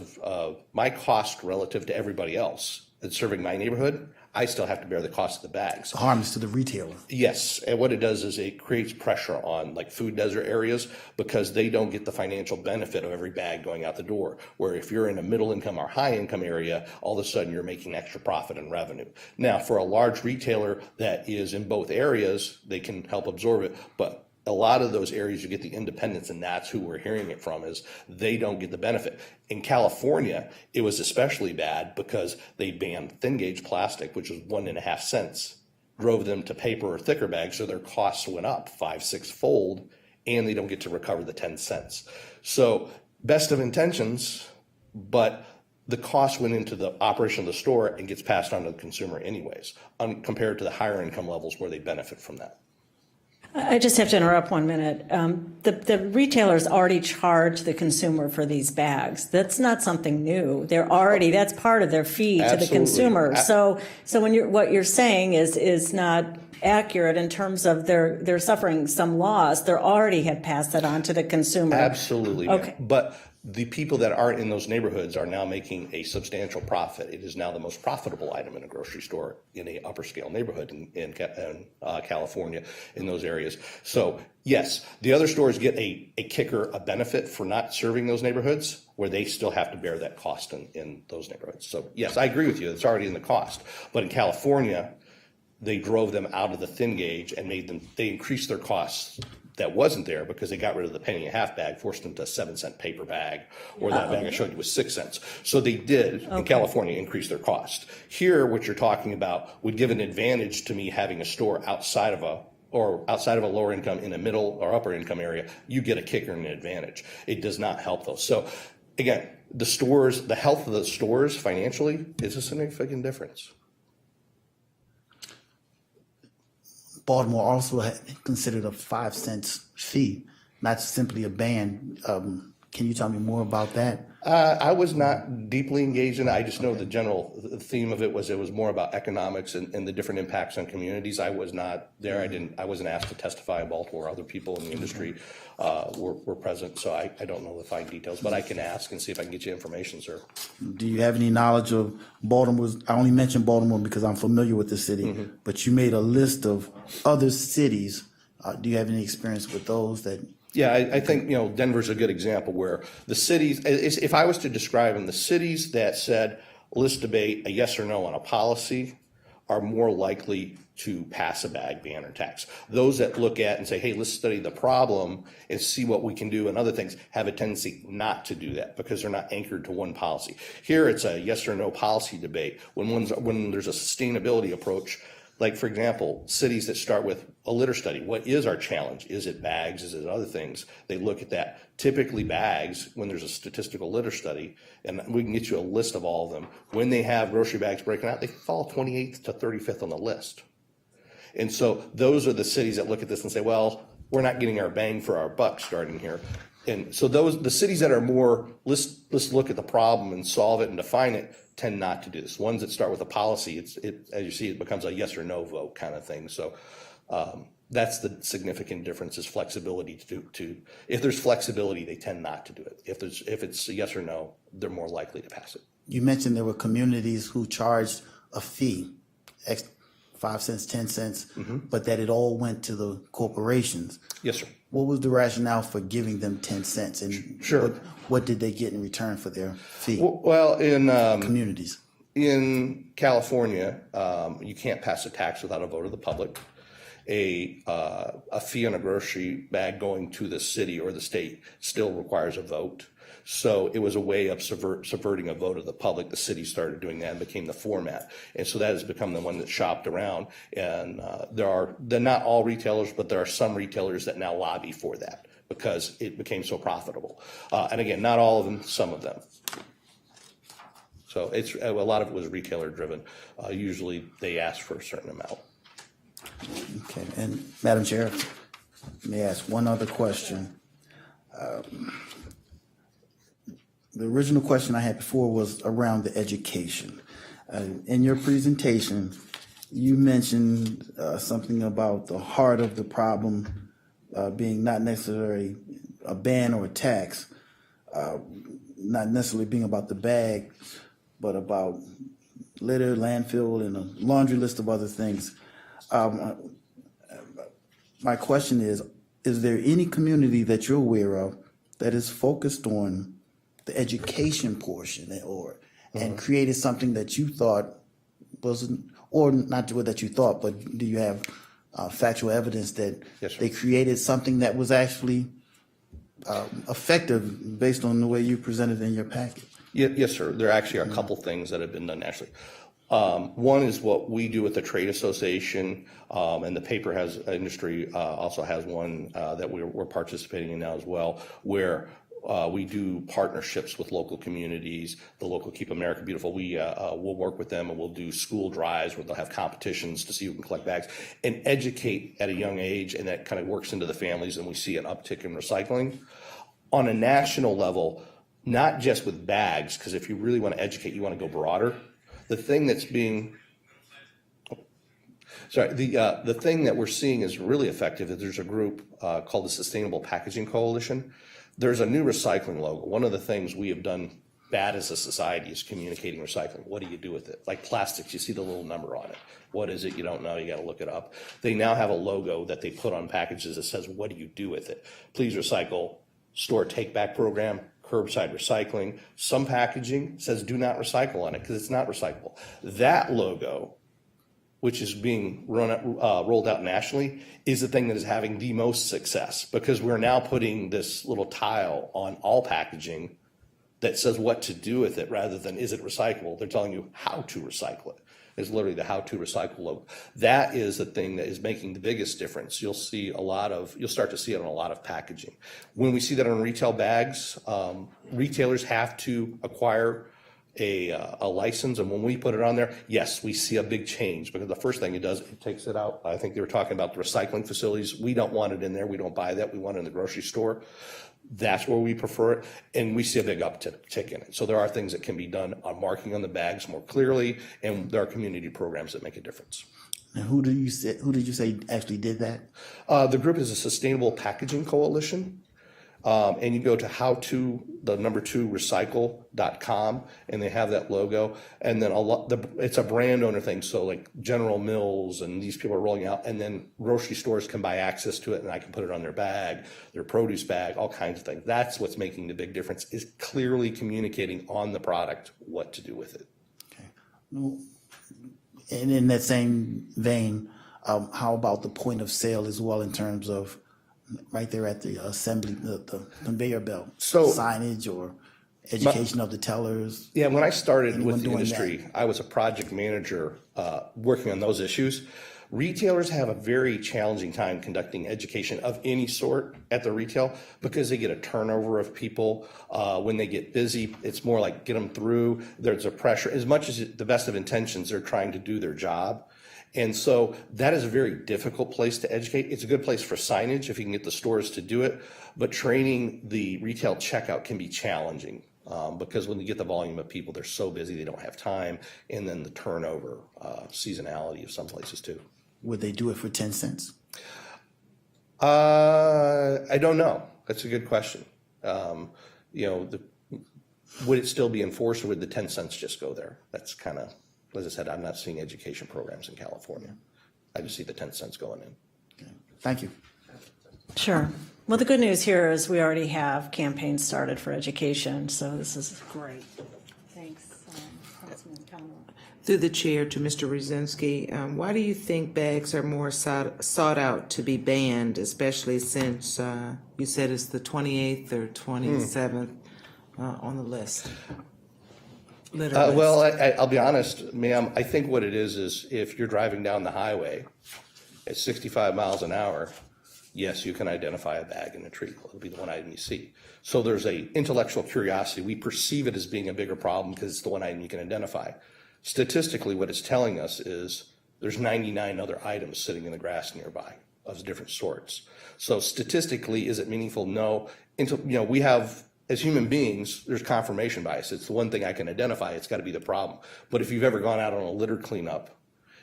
relative to everybody else that's serving my neighborhood, I still have to bear the cost of the bags. The harm is to the retailer. Yes, and what it does is it creates pressure on like food desert areas because they don't get the financial benefit of every bag going out the door. Where if you're in a middle income or high income area, all of a sudden you're making extra profit and revenue. Now, for a large retailer that is in both areas, they can help absorb it, but a lot of those areas you get the independents, and that's who we're hearing it from, is they don't get the benefit. In California, it was especially bad because they banned thin gauge plastic, which was 1.5 cents, drove them to paper or thicker bags, so their costs went up 5-6 fold, and they don't get to recover the 10 cents. So best of intentions, but the cost went into the operation of the store and gets passed on to the consumer anyways, compared to the higher income levels where they benefit from that. I just have to interrupt 1 minute. The retailers already charge the consumer for these bags. That's not something new. That's part of their fee to the Absolutely. consumer. So when what you're saying is not accurate in terms of they're suffering some loss. They already had passed that on to the consumer. Absolutely. Okay. But the people that aren't in those neighborhoods are now making a substantial profit. It is now the most profitable item in a grocery store in a upper scale neighborhood in California, in those areas. So yes, the other stores get a kicker, a benefit for not serving those neighborhoods where they still have to bear that cost in those neighborhoods. So yes, I agree with you. It's already in the cost. But in California, they drove them out of the thin gauge and they increased their costs that wasn't there because they got rid of the penny and a half bag, forced them to a 7-cent paper bag, or that bag I showed you was 6 cents. So they did, in California, increase their cost. Here, what you're talking about would give an advantage to me having a store outside of a lower income in a middle or upper income area. You get a kicker and an advantage. It does not help those. So again, the health of the stores financially is a significant difference. Baltimore also had considered a 5 cents fee, not simply a ban. Can you tell me more about that? I was not deeply engaged in it. I just know the general theme of it was more about economics and the different impacts on communities. I was not there. I wasn't asked to testify in Baltimore. Other people in the industry were present, so I don't know the fine details, but I can ask and see if I can get you information, sir. Do you have any knowledge of Baltimore's? I only mentioned Baltimore because I'm familiar with the city, but you made a list of other cities. Do you have any experience with those that? Yeah, I think, Denver's a good example where the cities, if I was to describe them, the cities that said, let's debate a yes or no on a policy are more likely to pass a bag ban or tax. Those that look at and say, hey, let's study the problem and see what we can do and other things, have a tendency not to do that because they're not anchored to one policy. Here it's a yes or no policy debate. When there's a sustainability approach, like for example, cities that start with a litter study, what is our challenge? Is it bags? Is it other things? They look at that. Typically bags, when there's a statistical litter study, and we can get you a list of all of them, when they have grocery bags breaking out, they fall 28th to 35th on the list. And so those are the cities that look at this and say, well, we're not getting our bang for our buck starting here. And so the cities that are more, let's look at the problem and solve it and define it, tend not to do this. Ones that start with a policy, as you see, it becomes a yes or no vote kind of thing. So that's the significant difference, is flexibility to if there's flexibility, they tend not to do it. If it's a yes or no, they're more likely to pass it. You mentioned there were communities who charged a fee, 5 cents, 10 cents, but that it all went to the corporations. Yes, sir. What was the rationale for giving them 10 cents? And Sure. What did they get in return for their fee? Well, in Communities. In California, you can't pass a tax without a vote of the public. A fee on a grocery bag going to the city or the state still requires a vote. So it was a way of subverting a vote of the public. The city started doing that and became the format. And so that has become the one that's shopped around. And they're not all retailers, but there are some retailers that now lobby for that because it became so profitable. And again, not all of them, some of them. So a lot of it was retailer driven. Usually they ask for a certain amount. Okay, and Madam Chair, may I ask one other question? The original question I had before was around the education. In your presentation, you mentioned something about the heart of the problem being not necessarily a ban or a tax, not necessarily being about the bag, but about litter, landfill, and a laundry list of other things. My question is there any community that you're aware of that is focused on the education portion and created something that you thought wasn't, or not that you thought, but do you have factual evidence that they created something that was actually effective based on the way you presented in your package? Yes, sir. There actually are a couple things that have been done nationally. One is what we do with the trade association, and the paper industry also has one that we're participating in now as well, where we do partnerships with local communities, the local Keep America Beautiful. We'll work with them and we'll do school drives where they'll have competitions to see who can collect bags and educate at a young age, and that kind of works into the families, and we see an uptick in recycling. On a national level, not just with bags, because if you really want to educate, you want to go broader. The thing that's being, the thing that we're seeing is really effective is there's a group called the Sustainable Packaging Coalition. There's a new recycling logo. One of the things we have done bad as a society is communicating recycling. What do you do with it? Like plastics, you see the little number on it. What is it? You don't know. You got to look it up. They now have a logo that they put on packages that says, what do you do with it? Please recycle, store take back program, curbside recycling. Some packaging says do not recycle on it because it's not recyclable. That logo, which is being rolled out nationally, is the thing that is having the most success, because we're now putting this little tile on all packaging that says what to do with it rather than is it recyclable. They're telling you how to recycle it. It's literally the how to recycle logo. That is the thing that is making the biggest difference. You'll start to see it on a lot of packaging. When we see that on retail bags, retailers have to acquire a license, and when we put it on there, yes, we see a big change, because the first thing it does, it takes it out. I think they were talking about the recycling facilities. We don't want it in there. We don't buy that. We want it in the grocery store. That's where we prefer it, and we see a big uptick in it. So there are things that can be done on marking on the bags more clearly, and there are community programs that make a difference. And who did you say actually did that? The group is a Sustainable Packaging Coalition. And you go to how2recycle.com, and they have that logo. And then it's a brand owner thing. So like General Mills and these people are rolling out, and then grocery stores can buy access to it, and I can put it on their bag, their produce bag, all kinds of things. That's what's making the big difference, is clearly communicating on the product what to do with it. Okay. Well, And in that same vein, how about the point of sale as well in terms of right there at the assembly, the conveyor belt? So- signage or education of the tellers? Yeah, when I started Anyone with the doing industry, that? I was a project manager working on those issues. Retailers have a very challenging time conducting education of any sort at the retail because they get a turnover of people. When they get busy, it's more like get them through. There's a pressure. As much as the best of intentions, they're trying to do their job. And so that is a very difficult place to educate. It's a good place for signage if you can get the stores to do it, but training the retail checkout can be challenging. Because when you get the volume of people, they're so busy, they don't have time. And then the turnover, seasonality of some places too. Would they do it for 10 cents? I don't know. That's a good question. Would it still be enforced, or would the 10 cents just go there? That's kind of, as I said, I'm not seeing education programs in California. I just see the 10 cents going in. Okay. Thank you. Sure. Well, the good news here is we already have campaigns started for education, so this is great. Thanks, Councilman Conlon. Through the chair to Mr. Brzezinski, why do you think bags are more sought out to be banned, especially since you said it's the 28th or 27th on the list? Well, I'll be honest, ma'am, I think what it is if you're driving down the highway at 65 miles an hour, yes, you can identify a bag in a tree. It'll be the one item you see. So there's a intellectual curiosity. We perceive it as being a bigger problem because it's the one item you can identify. Statistically, what it's telling us is there's 99 other items sitting in the grass nearby of different sorts. So statistically, is it meaningful? No. We have, as human beings, there's confirmation bias. It's the one thing I can identify. It's got to be the problem. But if you've ever gone out on a litter cleanup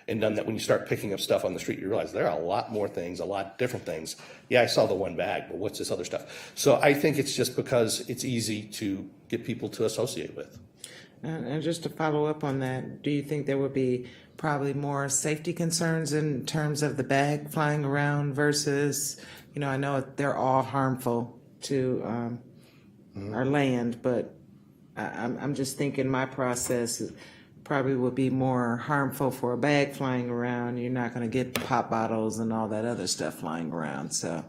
and done that, when you start picking up stuff on the street, you realize there are a lot more things, a lot different things. Yeah, I saw the one bag, but what's this other stuff? So I think it's just because it's easy to get people to associate with. And just to follow up on that, do you think there would be probably more safety concerns in terms of the bag flying around versus, I know they're all harmful to our land, but I'm just thinking my process probably would be more harmful for a bag flying around. You're not going to get pop bottles and all that other stuff flying around. So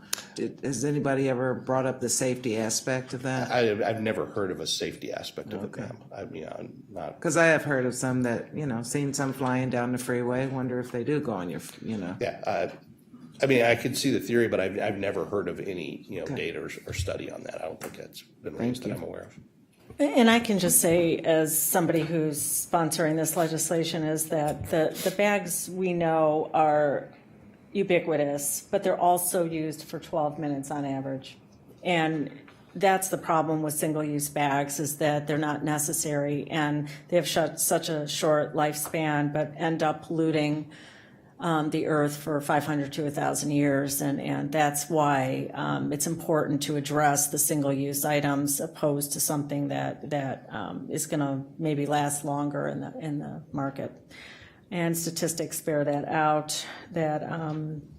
has anybody ever brought up the safety aspect of that? I've never heard of a safety aspect of it, ma'am. I'm not. Because I have heard of some that, seen some flying down the freeway, wonder if they do go on your, Yeah, I could see the theory, but I've never heard of any, data or study on that. I don't think that's been raised that I'm aware of. And I can just say, as somebody who's sponsoring this legislation, is that the bags we know are ubiquitous, but they're also used for 12 minutes on average. And that's the problem with single-use bags, is that they're not necessary and they have such a short lifespan, but end up polluting the earth for 500 to 1,000 years, and that's why it's important to address the single-use items opposed to something that is going to maybe last longer in the market. And statistics bear that out, that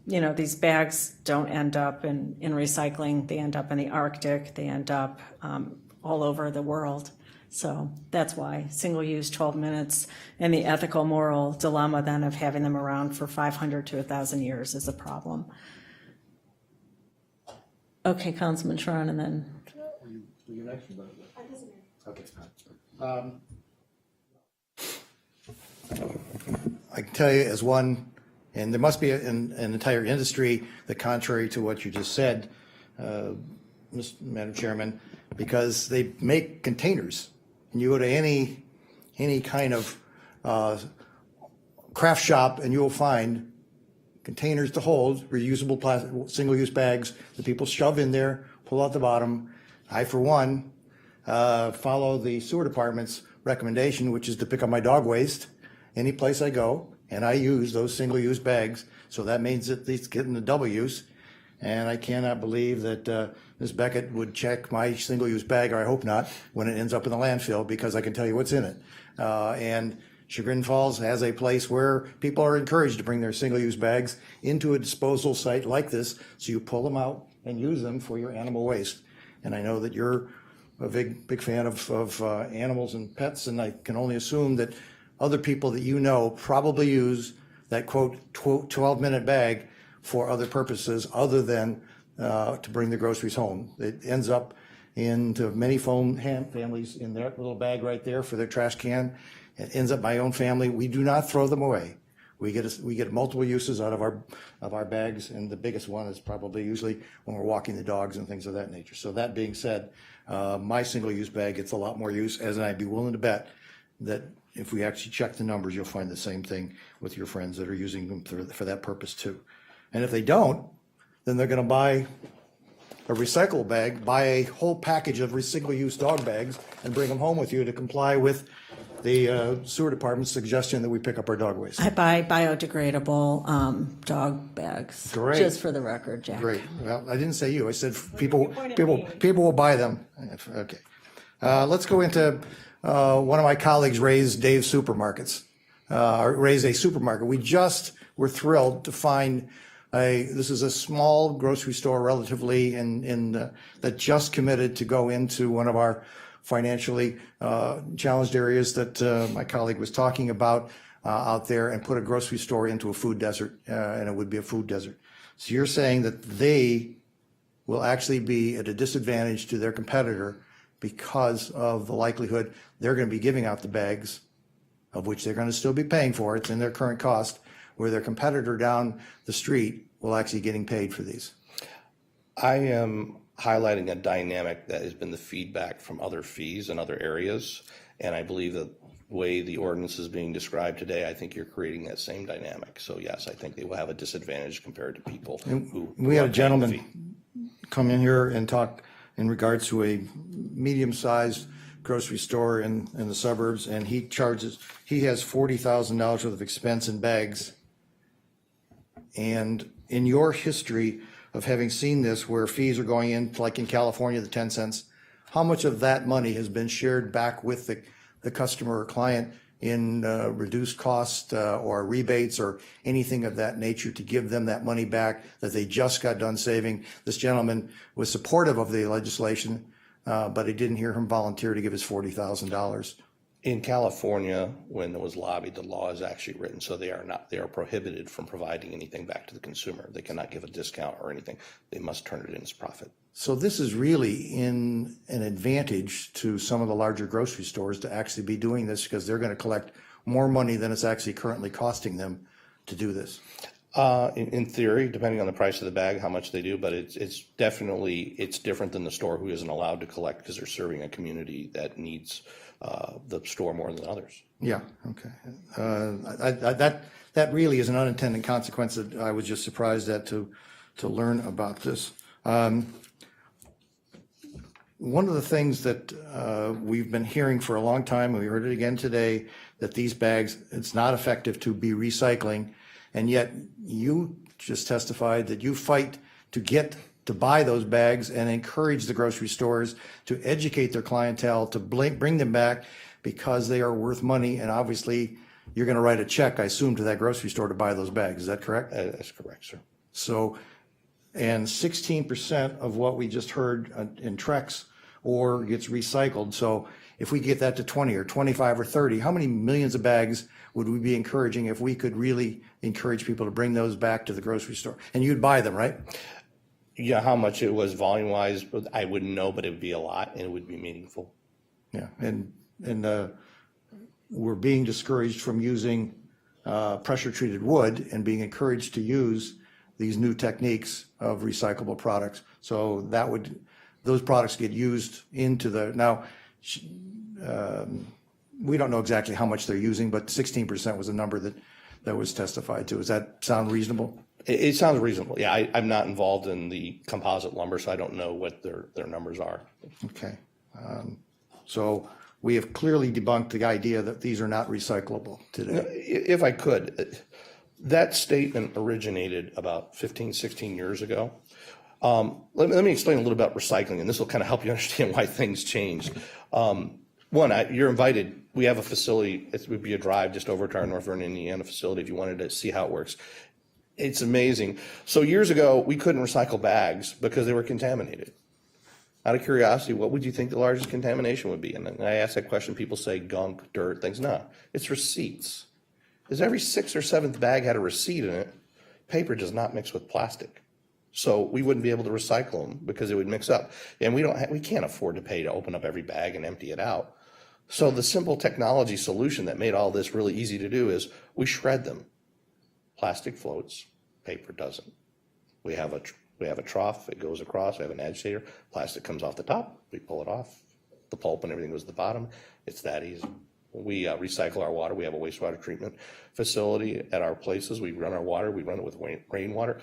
these bags don't end up in recycling. They end up in the Arctic. They end up all over the world. So that's why single-use 12 minutes and the ethical moral dilemma then of having them around for 500 to 1,000 years is a problem. Okay, Councilman Sharon, and then. Were you next? Okay. I can tell you as one, and there must be an entire industry that contrary to what you just said, Madam Chairman, because they make containers. And you go to any kind of craft shop and you'll find containers to hold reusable plastic, single-use bags that people shove in there, pull out the bottom. I, for one, follow the sewer department's recommendation, which is to pick up my dog waste any place I go, and I use those single-use bags. So that means at least getting the double use. And I cannot believe that Ms. Beckett would check my single-use bag, or I hope not, when it ends up in the landfill, because I can tell you what's in it. And Chagrin Falls has a place where people are encouraged to bring their single-use bags into a disposal site like this, so you pull them out and use them for your animal waste. And I know that you're a big fan of animals and pets, and I can only assume that other people that you know probably use that quote 12-minute bag for other purposes other than to bring the groceries home. It ends up into many families in their little bag right there for their trash can. It ends up my own family. We do not throw them away. We get multiple uses out of our bags, and the biggest one is probably usually when we're walking the dogs and things of that nature. So that being said, my single-use bag gets a lot more use, as I'd be willing to bet that if we actually check the numbers, you'll find the same thing with your friends that are using them for that purpose too. And if they don't, then they're going to buy a recyclable bag, buy a whole package of single-use dog bags, and bring them home with you to comply with the sewer department's suggestion that we pick up our dog waste. I buy biodegradable dog bags. Great. Just for the record, Jack. Great. Well, I didn't say you. I said people will buy them. Okay. Let's go into one of my colleagues raised Dave's Supermarkets, raised a supermarket. We just were thrilled to find this is a small grocery store relatively that just committed to go into one of our financially challenged areas that my colleague was talking about out there and put a grocery store into a food desert, and it would be a food desert. So you're saying that they will actually be at a disadvantage to their competitor because of the likelihood they're going to be giving out the bags, of which they're going to still be paying for. It's in their current cost, where their competitor down the street will actually getting paid for these. I am highlighting a dynamic that has been the feedback from other fees in other areas, and I believe that the way the ordinance is being described today, I think you're creating that same dynamic. So yes, I think they will have a disadvantage compared to people who. We had a gentleman come in here and talk in regards to a medium-sized grocery store in the suburbs, and he has $40,000 worth of expense in bags. And in your history of having seen this, where fees are going in, like in California, the 10 cents, how much of that money has been shared back with the customer or client in reduced cost or rebates or anything of that nature to give them that money back that they just got done saving? This gentleman was supportive of the legislation, but I didn't hear him volunteer to give his $40,000. In California, when it was lobbied, the law is actually written so they are prohibited from providing anything back to the consumer. They cannot give a discount or anything. They must turn it in as profit. So this is really in an advantage to some of the larger grocery stores to actually be doing this, because they're going to collect more money than it's actually currently costing them to do this. In theory, depending on the price of the bag, how much they do, but it's definitely different than the store who isn't allowed to collect because they're serving a community that needs the store more than others. Yeah. Okay. That really is an unintended consequence that I was just surprised at to learn about this. One of the things that we've been hearing for a long time, and we heard it again today, that these bags, it's not effective to be recycling. And yet you just testified that you fight to buy those bags and encourage the grocery stores to educate their clientele to bring them back because they are worth money. And obviously you're going to write a check, I assume, to that grocery store to buy those bags. Is that correct? That's correct, sir. So, and 16% of what we just heard in Trex or gets recycled. So if we get that to 20 or 25 or 30, how many millions of bags would we be encouraging if we could really encourage people to bring those back to the grocery store? And you'd buy them, right? Yeah, how much it was volume-wise, I wouldn't know, but it would be a lot, and it would be meaningful. Yeah, and we're being discouraged from using pressure-treated wood and being encouraged to use these new techniques of recyclable products. So those products get used into now, we don't know exactly how much they're using, but 16% was a number that was testified to. Does that sound reasonable? It sounds reasonable. Yeah, I'm not involved in the composite lumber, so I don't know what their numbers are. Okay. So we have clearly debunked the idea that these are not recyclable today. If I could, that statement originated about 15, 16 years ago. Let me explain a little about recycling, and this will kind of help you understand why things changed. One, you're invited. We have a facility. It would be a drive just over to our North Vernon, Indiana facility if you wanted to see how it works. It's amazing. So years ago, we couldn't recycle bags because they were contaminated. Out of curiosity, what would you think the largest contamination would be? And then I ask that question, people say gunk, dirt, things. No, it's receipts. Because every 6th or 7th bag had a receipt in it. Paper does not mix with plastic. So we wouldn't be able to recycle them because it would mix up. And we can't afford to pay to open up every bag and empty it out. So the simple technology solution that made all this really easy to do is we shred them. Plastic floats, paper doesn't. We have a trough, it goes across, we have an agitator, plastic comes off the top, we pull it off, the pulp and everything goes to the bottom. It's that easy. We recycle our water. We have a wastewater treatment facility at our places. We run our water, we run it with rainwater.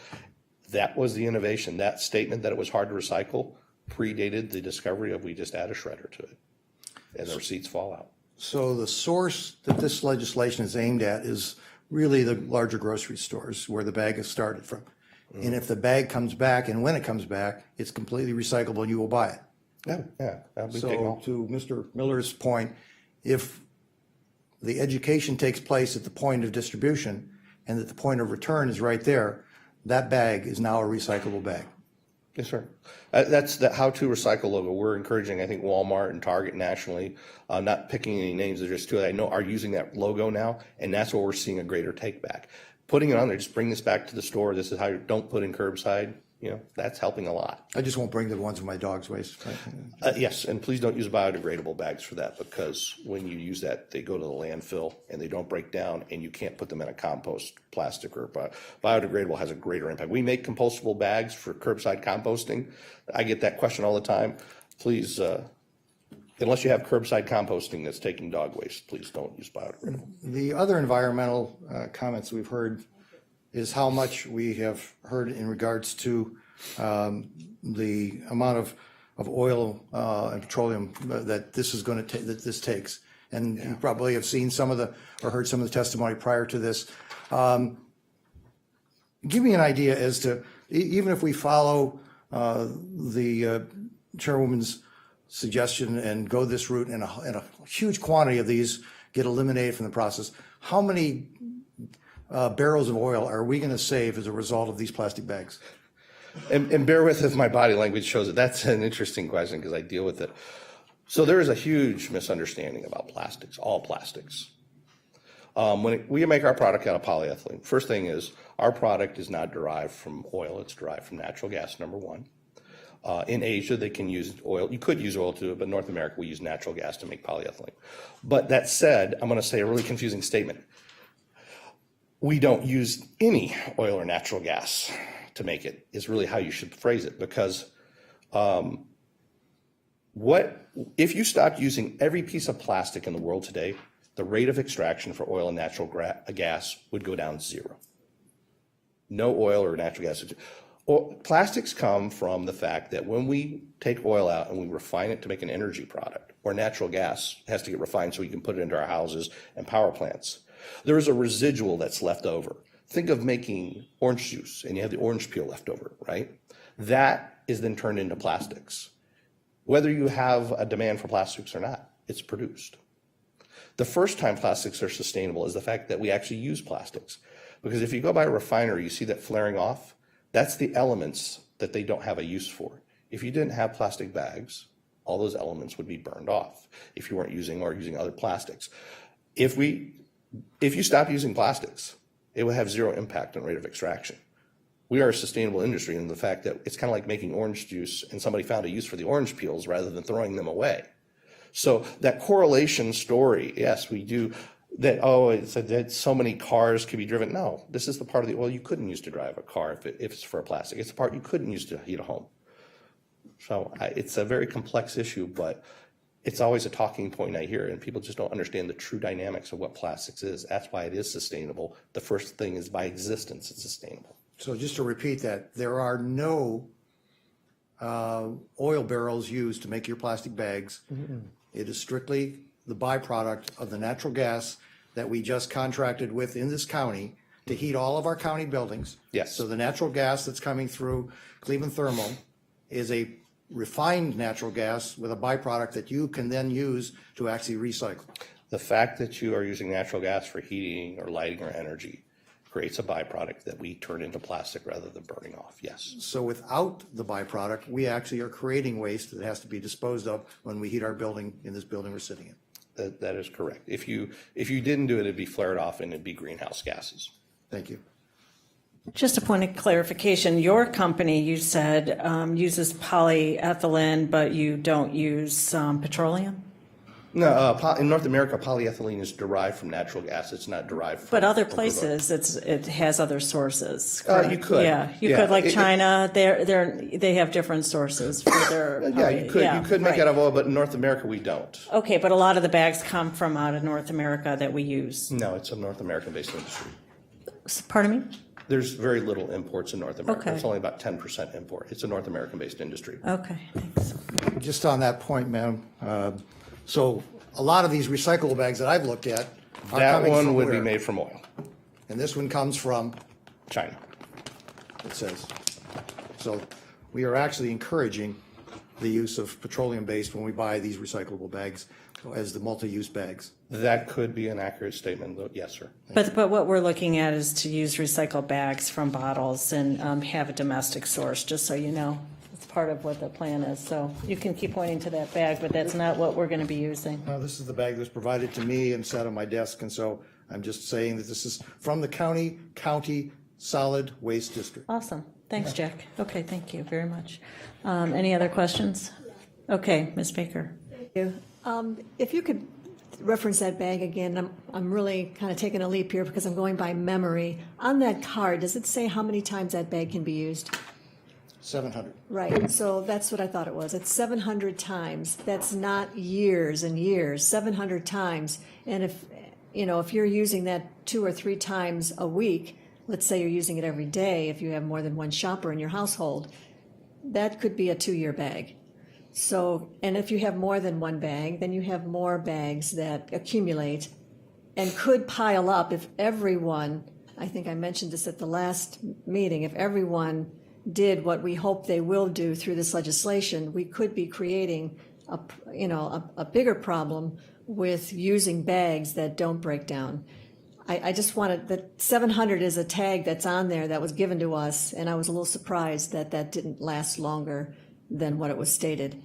That was the innovation. That statement that it was hard to recycle predated the discovery of we just add a shredder to it. And the receipts fall out. So the source that this legislation is aimed at is really the larger grocery stores where the bag is started from. And if the bag comes back, and when it comes back, it's completely recyclable and you will buy it. Yeah. So to Mr. Miller's point, if the education takes place at the point of distribution and that the point of return is right there, that bag is now a recyclable bag. Yes, sir. That's the How to Recycle logo. We're encouraging, I think, Walmart and Target nationally, not picking any names, there's just two that I know are using that logo now, and that's where we're seeing a greater take back. Putting it on there, just bring this back to the store. This is how you don't put in curbside. That's helping a lot. I just won't bring the ones with my dog's waste. Yes, and please don't use biodegradable bags for that, because when you use that, they go to the landfill and they don't break down, and you can't put them in a compost plastic or biodegradable has a greater impact. We make compostable bags for curbside composting. I get that question all the time. Please, unless you have curbside composting that's taking dog waste, please don't use biodegradable. The other environmental comments we've heard is how much we have heard in regards to the amount of oil and petroleum that this is going to that this takes. And you probably have seen or heard some of the testimony prior to this. Give me an idea as to, even if we follow the chairwoman's suggestion and go this route, and a huge quantity of these get eliminated from the process, how many barrels of oil are we going to save as a result of these plastic bags? And bear with if my body language shows it. That's an interesting question because I deal with it. So there is a huge misunderstanding about plastics, all plastics. When we make our product out of polyethylene, first thing is our product is not derived from oil. It's derived from natural gas, number one. In Asia, they can use oil. You could use oil too, but North America, we use natural gas to make polyethylene. But that said, I'm going to say a really confusing statement. We don't use any oil or natural gas to make it, is really how you should phrase it, because if you stopped using every piece of plastic in the world today, the rate of extraction for oil and natural gas would go down zero. No oil or natural gas. Plastics come from the fact that when we take oil out and we refine it to make an energy product, or natural gas has to get refined so we can put it into our houses and power plants, there is a residual that's left over. Think of making orange juice and you have the orange peel left over, right? That is then turned into plastics. Whether you have a demand for plastics or not, it's produced. The first time plastics are sustainable is the fact that we actually use plastics. Because if you go by a refinery, you see that flaring off, that's the elements that they don't have a use for. If you didn't have plastic bags, all those elements would be burned off if you weren't using other plastics. If you stop using plastics, it would have zero impact on rate of extraction. We are a sustainable industry in the fact that it's kind of like making orange juice and somebody found a use for the orange peels rather than throwing them away. So that correlation story, yes, we do that, it's that so many cars can be driven. No, this is the part of the oil you couldn't use to drive a car if it's for a plastic. It's the part you couldn't use to heat a home. So it's a very complex issue, but it's always a talking point I hear, and people just don't understand the true dynamics of what plastics is. That's why it is sustainable. The first thing is by existence, it's sustainable. So just to repeat that, there are no oil barrels used to make your plastic bags. Mm-hmm. It is strictly the byproduct of the natural gas that we just contracted with in this county to heat all of our county buildings. Yes. So the natural gas that's coming through Cleveland Thermal is a refined natural gas with a byproduct that you can then use to actually recycle. The fact that you are using natural gas for heating or lighting or energy creates a byproduct that we turn into plastic rather than burning off, yes. So without the byproduct, we actually are creating waste that has to be disposed of when we heat our building, in this building we're sitting in. That is correct. If you didn't do it, it'd be flared off and it'd be greenhouse gases. Thank you. Just a point of clarification, your company, you said, uses polyethylene, but you don't use petroleum? No, in North America, polyethylene is derived from natural gas. It's not derived from. But other from places, it has other sources. You correct? could. Yeah, you Yeah. could, like China, they have different sources for their. Yeah, you could. You could make right. out of oil, but in North America, we don't. Okay, but a lot of the bags come from out of North America that we use. No, it's a North American-based industry. Pardon me? There's very little imports in North America. Okay. It's only about 10% import. It's a North American-based industry. Okay, thanks. Just on that point, ma'am, so a lot of these recyclable bags that I've looked at are That coming one from would where? be made from oil, And this one comes from, China. it says. So we are actually encouraging the use of petroleum-based when we buy these recyclable bags as the multi-use bags. That could be an accurate statement, though. Yes, sir. But what we're looking at is to use recycled bags from bottles and have a domestic source, just so you know. It's part of what the plan is. So you can keep pointing to that bag, but that's not what we're going to be using. This is the bag that was provided to me and sat on my desk, and so I'm just saying that this is from the county solid waste district. Awesome. Thanks, Jack. Okay, thank you very much. Any other questions? Okay, Ms. Baker. If you could reference that bag again, I'm really kind of taking a leap here because I'm going by memory. On that card, does it say how many times that bag can be used? 700. Right, so that's what I thought it was. It's 700 times. That's not years and years, 700 times. And if you're using that 2 or 3 times a week, let's say you're using it every day, if you have more than one shopper in your household, that could be a 2-year bag. So, and if you have more than one bag, then you have more bags that accumulate and could pile up if everyone, I think I mentioned this at the last meeting, if everyone did what we hope they will do through this legislation, we could be creating a bigger problem with using bags that don't break down. I just wanted, that 700 is a tag that's on there that was given to us, and I was a little surprised that that didn't last longer than what it was stated.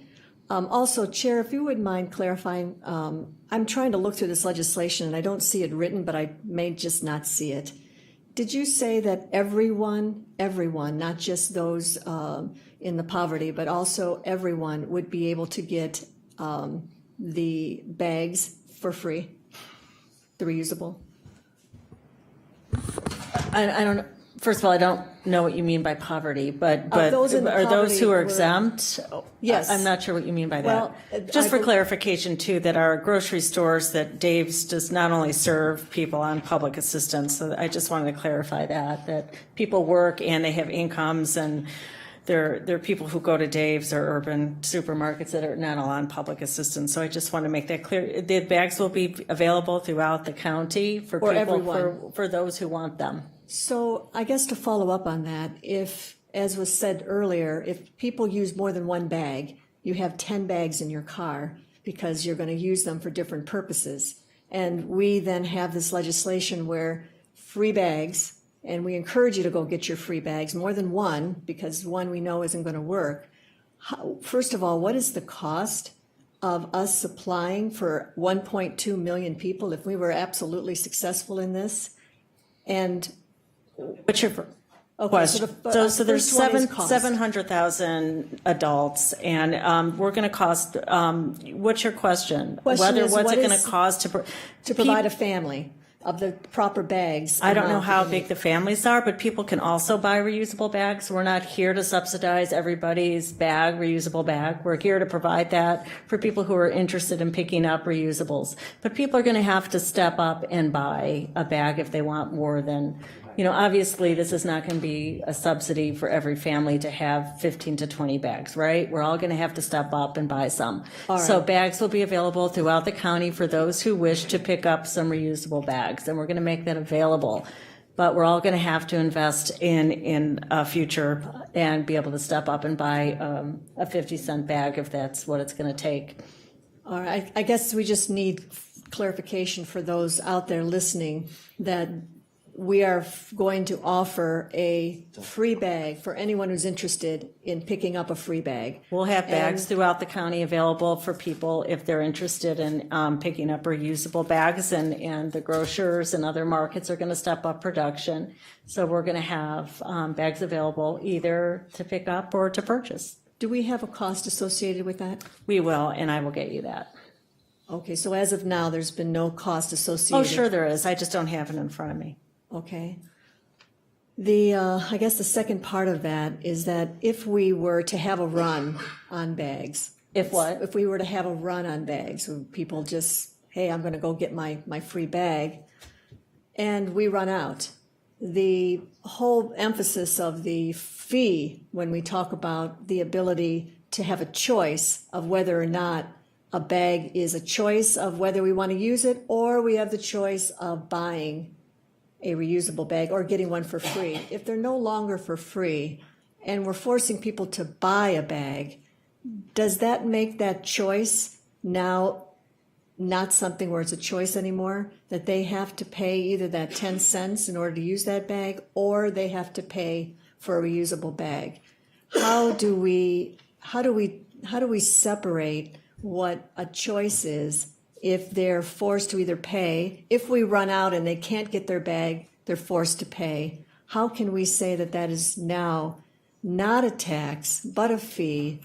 Also, Chair, if you wouldn't mind clarifying, I'm trying to look through this legislation and I don't see it written, but I may just not see it. Did you say that everyone, not just those in the poverty, but also everyone would be able to get the bags for free, the reusable? I don't know. First of all, I don't know what you mean by poverty, but those in are those poverty who are were- exempt? Yes. I'm not sure what you mean by Well, that. Just I for bel- clarification too, that our grocery stores, that Dave's does not only serve people on public assistance, so I just wanted to clarify that people work and they have incomes, and there are people who go to Dave's or urban supermarkets that are not all on public assistance. So I just want to make that clear. The bags will be available throughout the county for For people, everyone. for those who want them. So I guess to follow up on that, if, as was said earlier, if people use more than one bag, you have 10 bags in your car because you're going to use them for different purposes. And we then have this legislation where free bags, and we encourage you to go get your free bags, more than one, because one we know isn't going to work. First of all, what is the cost of us supplying for 1.2 million people if we were absolutely successful in this? And What's your okay, question? So there's first one is cost. 700,000 adults, and we're going to cost. What's your question? Question is, what's what it going is- to cost to provide a family of the proper bags. I don't know amount how that they big the families are, but people can also buy reusable bags. We're not here to subsidize everybody's reusable bag. We're here to provide that for people who are interested in picking up reusables. But people are going to have to step up and buy a bag if they want more than, obviously this is not going to be a subsidy for every family to have 15 to 20 bags, right? We're all going to have to step up and buy some. So bags will be available throughout the county for those who wish to pick up some reusable bags, and we're going to make that available. But we're all going to have to invest in a future and be able to step up and buy a 50-cent bag if that's what it's going to take. All right, I guess we just need clarification for those out there listening that we are going to offer a free bag for anyone who's interested in picking up a free bag. We'll have bags throughout the county available for people if they're interested in picking up reusable bags, and the grocers and other markets are going to step up production. So we're going to have bags available either to pick up or to purchase. Do we have a cost associated with that? We will, and I will get you that. Okay, so as of now, there's been no cost associated? Oh, sure there is. I just don't have it in front of me. Okay. I guess the second part of that is that if we were to have a run on bags. If what? If we were to have a run on bags, where people just, hey, I'm gonna go get my free bag, and we run out. The whole emphasis of the fee, when we talk about the ability to have a choice of whether or not a bag is a choice of whether we want to use it, or we have the choice of buying a reusable bag or getting one for free. If they're no longer for free and we're forcing people to buy a bag, does that make that choice now not something where it's a choice anymore? That they have to pay either that 10 cents in order to use that bag, or they have to pay for a reusable bag? How do we separate what a choice is if they're forced to either pay? If we run out and they can't get their bag, they're forced to pay. How can we say that that is now not a tax but a fee,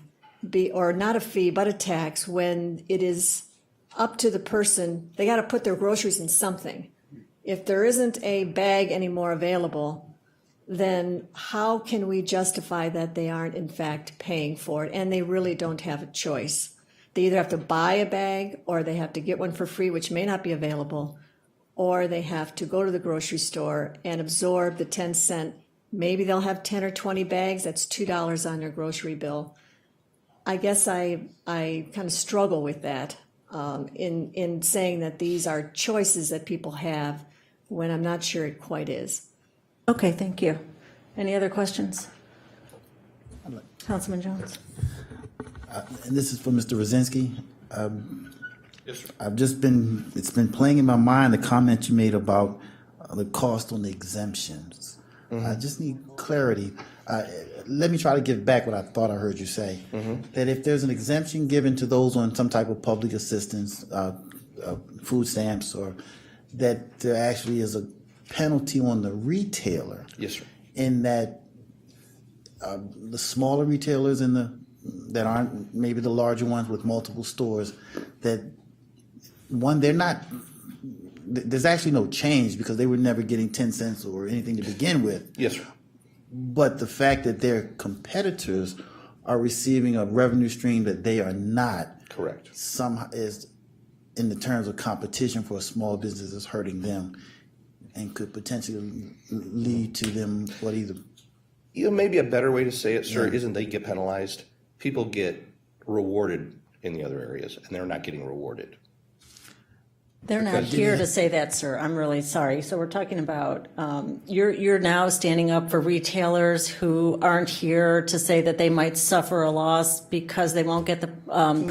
or not a fee but a tax, when it is up to the person? They got to put their groceries in something. If there isn't a bag anymore available, then how can we justify that they aren't in fact paying for it and they really don't have a choice? They either have to buy a bag, or they have to get one for free, which may not be available, or they have to go to the grocery store and absorb the 10 cent. Maybe they'll have 10 or 20 bags. That's $2 on their grocery bill. I guess I kind of struggle with that in saying that these are choices that people have, when I'm not sure it quite is. Okay, thank you. Any other questions? Councilman Jones? And this is for Mr. Rosinski. Yes, sir. It's been playing in my mind, the comment you made about the cost on the exemptions. I just need clarity. Let me try to give back what I thought I heard you say. That if there's an exemption given to those on some type of public assistance, food stamps, or that there actually is a penalty on the retailer. Yes, sir. In that the smaller retailers that aren't maybe the larger ones with multiple stores, that there's actually no change because they were never getting 10 cents or anything to begin with. Yes, sir. But the fact that their competitors are receiving a revenue stream that they are not, Correct. somehow is, in the terms of competition for a small business, is hurting them and could potentially lead to them Maybe a better way to say it, sir, isn't they get penalized. People get rewarded in the other areas, and they're not getting rewarded. They're not here to say that, sir. I'm really sorry. So we're talking about, you're now standing up for retailers who aren't here to say that they might suffer a loss because they won't get the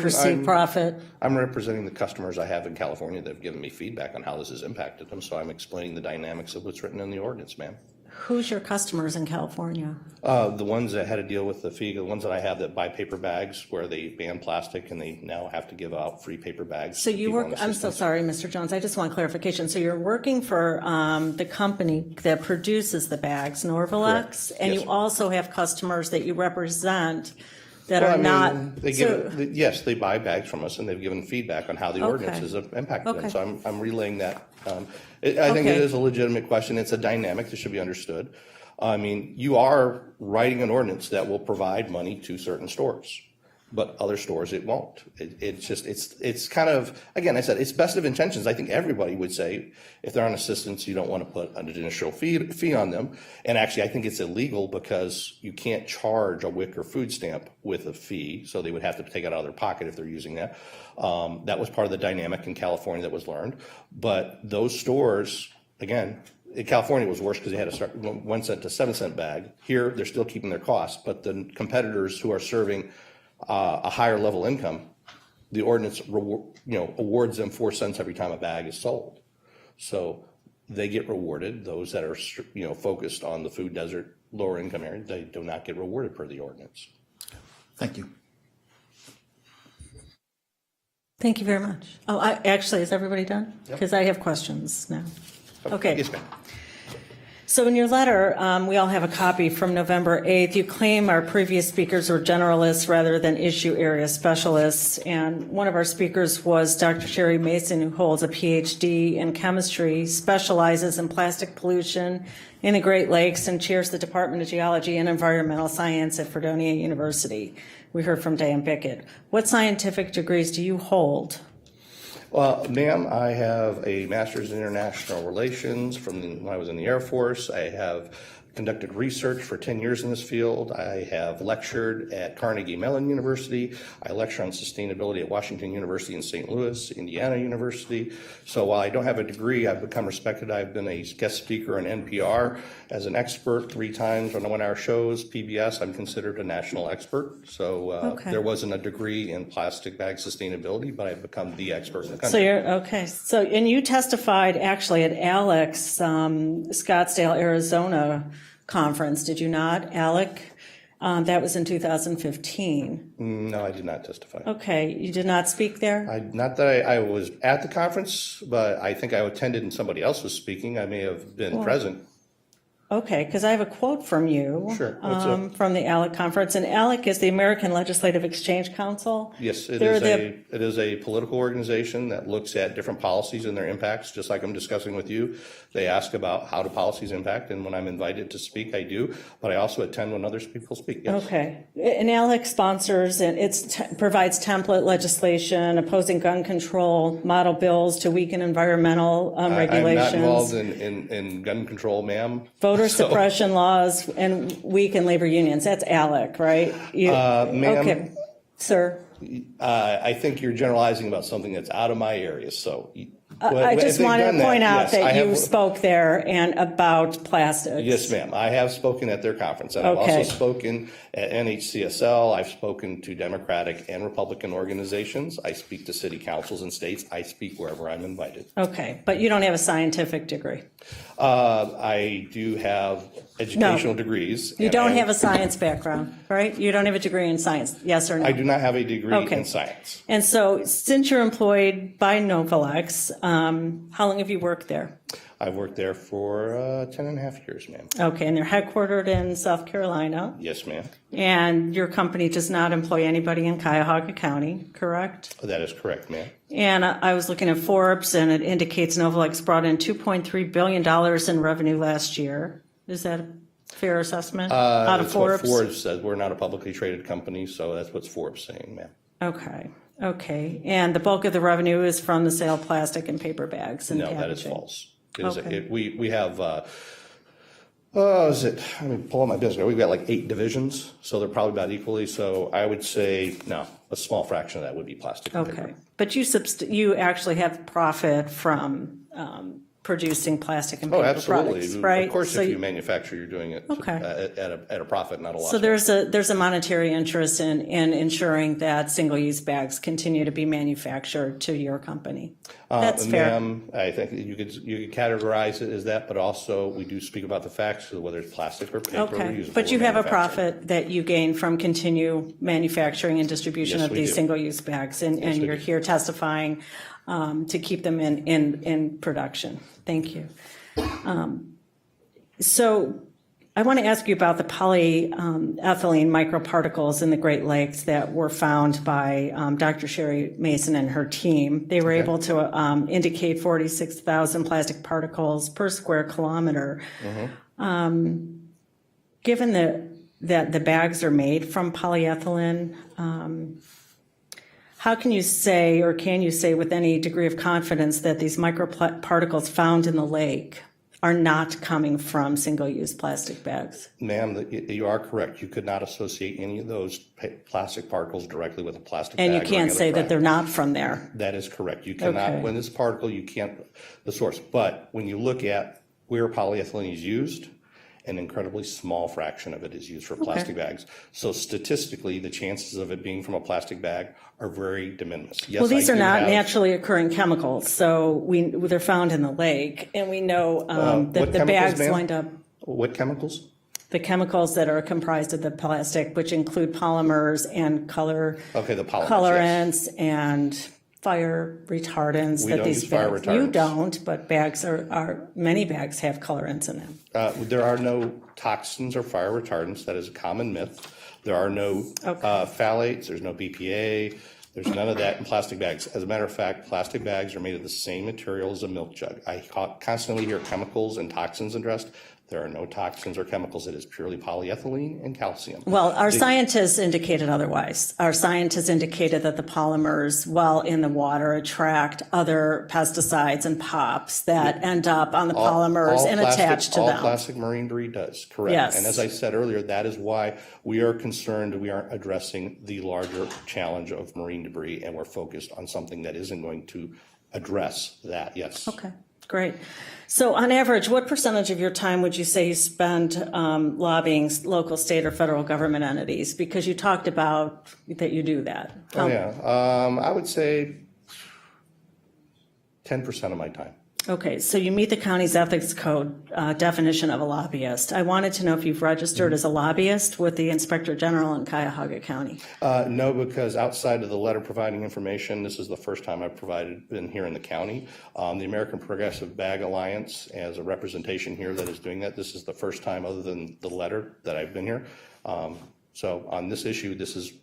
perceived profit. I'm representing the customers I have in California that have given me feedback on how this has impacted them, so I'm explaining the dynamics of what's written in the ordinance, ma'am. Who's your customers in California? The ones that had to deal with the fee, the ones that I have that buy paper bags where they ban plastic and they now have to give out free paper bags. So you work, I'm so sorry, Mr. Jones, I just want clarification. So you're working for the company that produces the bags, Norvalex, and Yes, you sir. also have customers that you represent that are not. Yes, they buy bags from us and they've given feedback on how the ordinance has impacted them. So I'm relaying that. I think it is a legitimate question. It's a dynamic that should be understood. I mean, you are writing an ordinance that will provide money to certain stores, but other stores it won't. It's kind of, again, I said, it's best of intentions. I think everybody would say if they're on assistance, you don't want to put an initial fee on them. And actually, I think it's illegal because you can't charge a WIC or food stamp with a fee. So they would have to take it out of their pocket if they're using that. That was part of the dynamic in California that was learned. But those stores, again, in California it was worse because they had to start 1 cent to 7 cent bag. Here, they're still keeping their costs, but the competitors who are serving a higher level income, the ordinance awards them 4 cents every time a bag is sold. So they get rewarded. Those that are, focused on the food desert, lower income areas, they do not get rewarded per the ordinance. Thank you. Thank you very much. Oh, actually, is everybody done? Because I have questions now. Okay. Yes, ma'am. So in your letter, we all have a copy from November 8th. You claim our previous speakers were generalists rather than issue area specialists. And one of our speakers was Dr. Sherry Mason, who holds a PhD in chemistry, specializes in plastic pollution in the Great Lakes, and chairs the Department of Geology and Environmental Science at Fredonia University. We heard from Diane Bickett. What scientific degrees do you hold? Well, ma'am, I have a master's in international relations from when I was in the Air Force. I have conducted research for 10 years in this field. I have lectured at Carnegie Mellon University. I lecture on sustainability at Washington University in St. Louis, Indiana University. So while I don't have a degree, I've become respected. I've been a guest speaker on NPR as an expert 3 times on the 1-hour shows. PBS, I'm considered a national expert. So there wasn't a degree in plastic bag sustainability, but I've become the expert in the country. So you're, okay. So, and you testified actually at ALEC's Scottsdale, Arizona conference, did you not, ALEC? That was in 2015. No, I did not testify. Okay, you did not speak there? Not that I was at the conference, but I think I attended and somebody else was speaking. I may have been present. Okay, because I have a quote from you. Sure. What's up? From the ALEC conference. And ALEC is the American Legislative Exchange Council. Yes, it They're is a political organization that looks at different policies and their impacts, just like I'm discussing with you. They ask about how do policies impact, and when I'm invited to speak, I do. But I also attend when other people speak. Yes. Okay. And ALEC sponsors and it provides template legislation, opposing gun control, model bills to weaken environmental regulations. I'm not involved in gun control, ma'am. Voter suppression laws and weaken labor unions. That's ALEC, right? Ma'am, okay, sir. I think you're generalizing about something that's out of my area. So I just wanted to point out that you have spoke there and about plastics. Yes, ma'am. I have spoken at their conference, and I've also spoken at NHCSL. I've spoken to Democratic and Republican organizations. I speak to city councils and states. I speak wherever I'm invited. Okay, but you don't have a scientific degree. I do have educational degrees. You don't have a science background, right? You don't have a degree in science, yes or no? I do not have a degree in science. And so since you're employed by Novalex, how long have you worked there? I've worked there for 10 and a half years, ma'am. Okay, and they're headquartered in South Carolina. Yes, ma'am. And your company does not employ anybody in Cuyahoga County, correct? That is correct, ma'am. And I was looking at Forbes, and it indicates Novalex brought in $2.3 billion in revenue last year. Is that a fair assessment out of Forbes? That's what Forbes says. We're not a publicly traded company, so that's what Forbes saying, ma'am. Okay. And the bulk of the revenue is from the sale of plastic and paper bags and packaging? No, that is false. Okay. We have, let me pull up my business. We've got like 8 divisions, so they're probably about equally. So I would say, no, a small fraction of that would be plastic and paper. Okay. But you actually have profit from producing plastic and paper products, right? Of course, if you manufacture, you're doing it at a profit, not a loss. So there's a monetary interest in ensuring that single-use bags continue to be manufactured to your company. That's fair. Ma'am, I think you could categorize it as that, but also we do speak about the facts, whether it's plastic or paper. Okay, but you have a profit that you gain from continue manufacturing and distribution of these single-use bags, and you're here testifying to keep them in production. Thank you. So I want to ask you about the polyethylene microparticles in the Great Lakes that were found by Dr. Sherry Mason and her team. They were able to indicate 46,000 plastic particles per square kilometer. Given that the bags are made from polyethylene, how can you say, or can you say with any degree of confidence that these microparticles found in the lake are not coming from single-use plastic bags? Ma'am, you are correct. You could not associate any of those plastic particles directly with a plastic bag. And you can't say that they're not from there. That is correct. You cannot, when this particle, you can't, the source. But when you look at where polyethylene is used An incredibly small fraction of it is used for plastic bags. So statistically, the chances of it being from a plastic bag are very de minimis. Yes, Well, these I are do not have- naturally occurring chemicals, so they're found in the lake, and we know what that the chemicals, bags ma'am? wind up, What chemicals? the chemicals that are comprised of the plastic, which include polymers and Okay, the polymers, colorants and fire retardants. We that don't these use fire bags, You retardants. don't, but bags many bags have colorants in them. There are no toxins or fire retardants. That is a common myth. There are no phthalates. There's no BPA. There's none of that in plastic bags. As a matter of fact, plastic bags are made of the same material as a milk jug. I constantly hear chemicals and toxins addressed. There are no toxins or chemicals. It is purely polyethylene and calcium. Well, our scientists indicated otherwise. Our scientists indicated that the polymers, while in the water, attract other pesticides and POPs that end up on the polymers and attach to all them. plastic marine debris does, correct. Yes. And as I said earlier, that is why we are concerned we aren't addressing the larger challenge of marine debris, and we're focused on something that isn't going to address that, yes. Okay, great. So on average, what percentage of your time would you say you spend lobbying local, state, or federal government entities? Because you talked about that you do that. Oh, yeah. I would say 10% of my time. Okay, so you meet the county's ethics code definition of a lobbyist. I wanted to know if you've registered as a lobbyist with the Inspector General in Cuyahoga County. No, because outside of the letter providing information, this is the first time I've been here in the county. The American Progressive Bag Alliance, as a representation here that is doing that, this is the first time other than the letter that I've been here. So on this issue, this is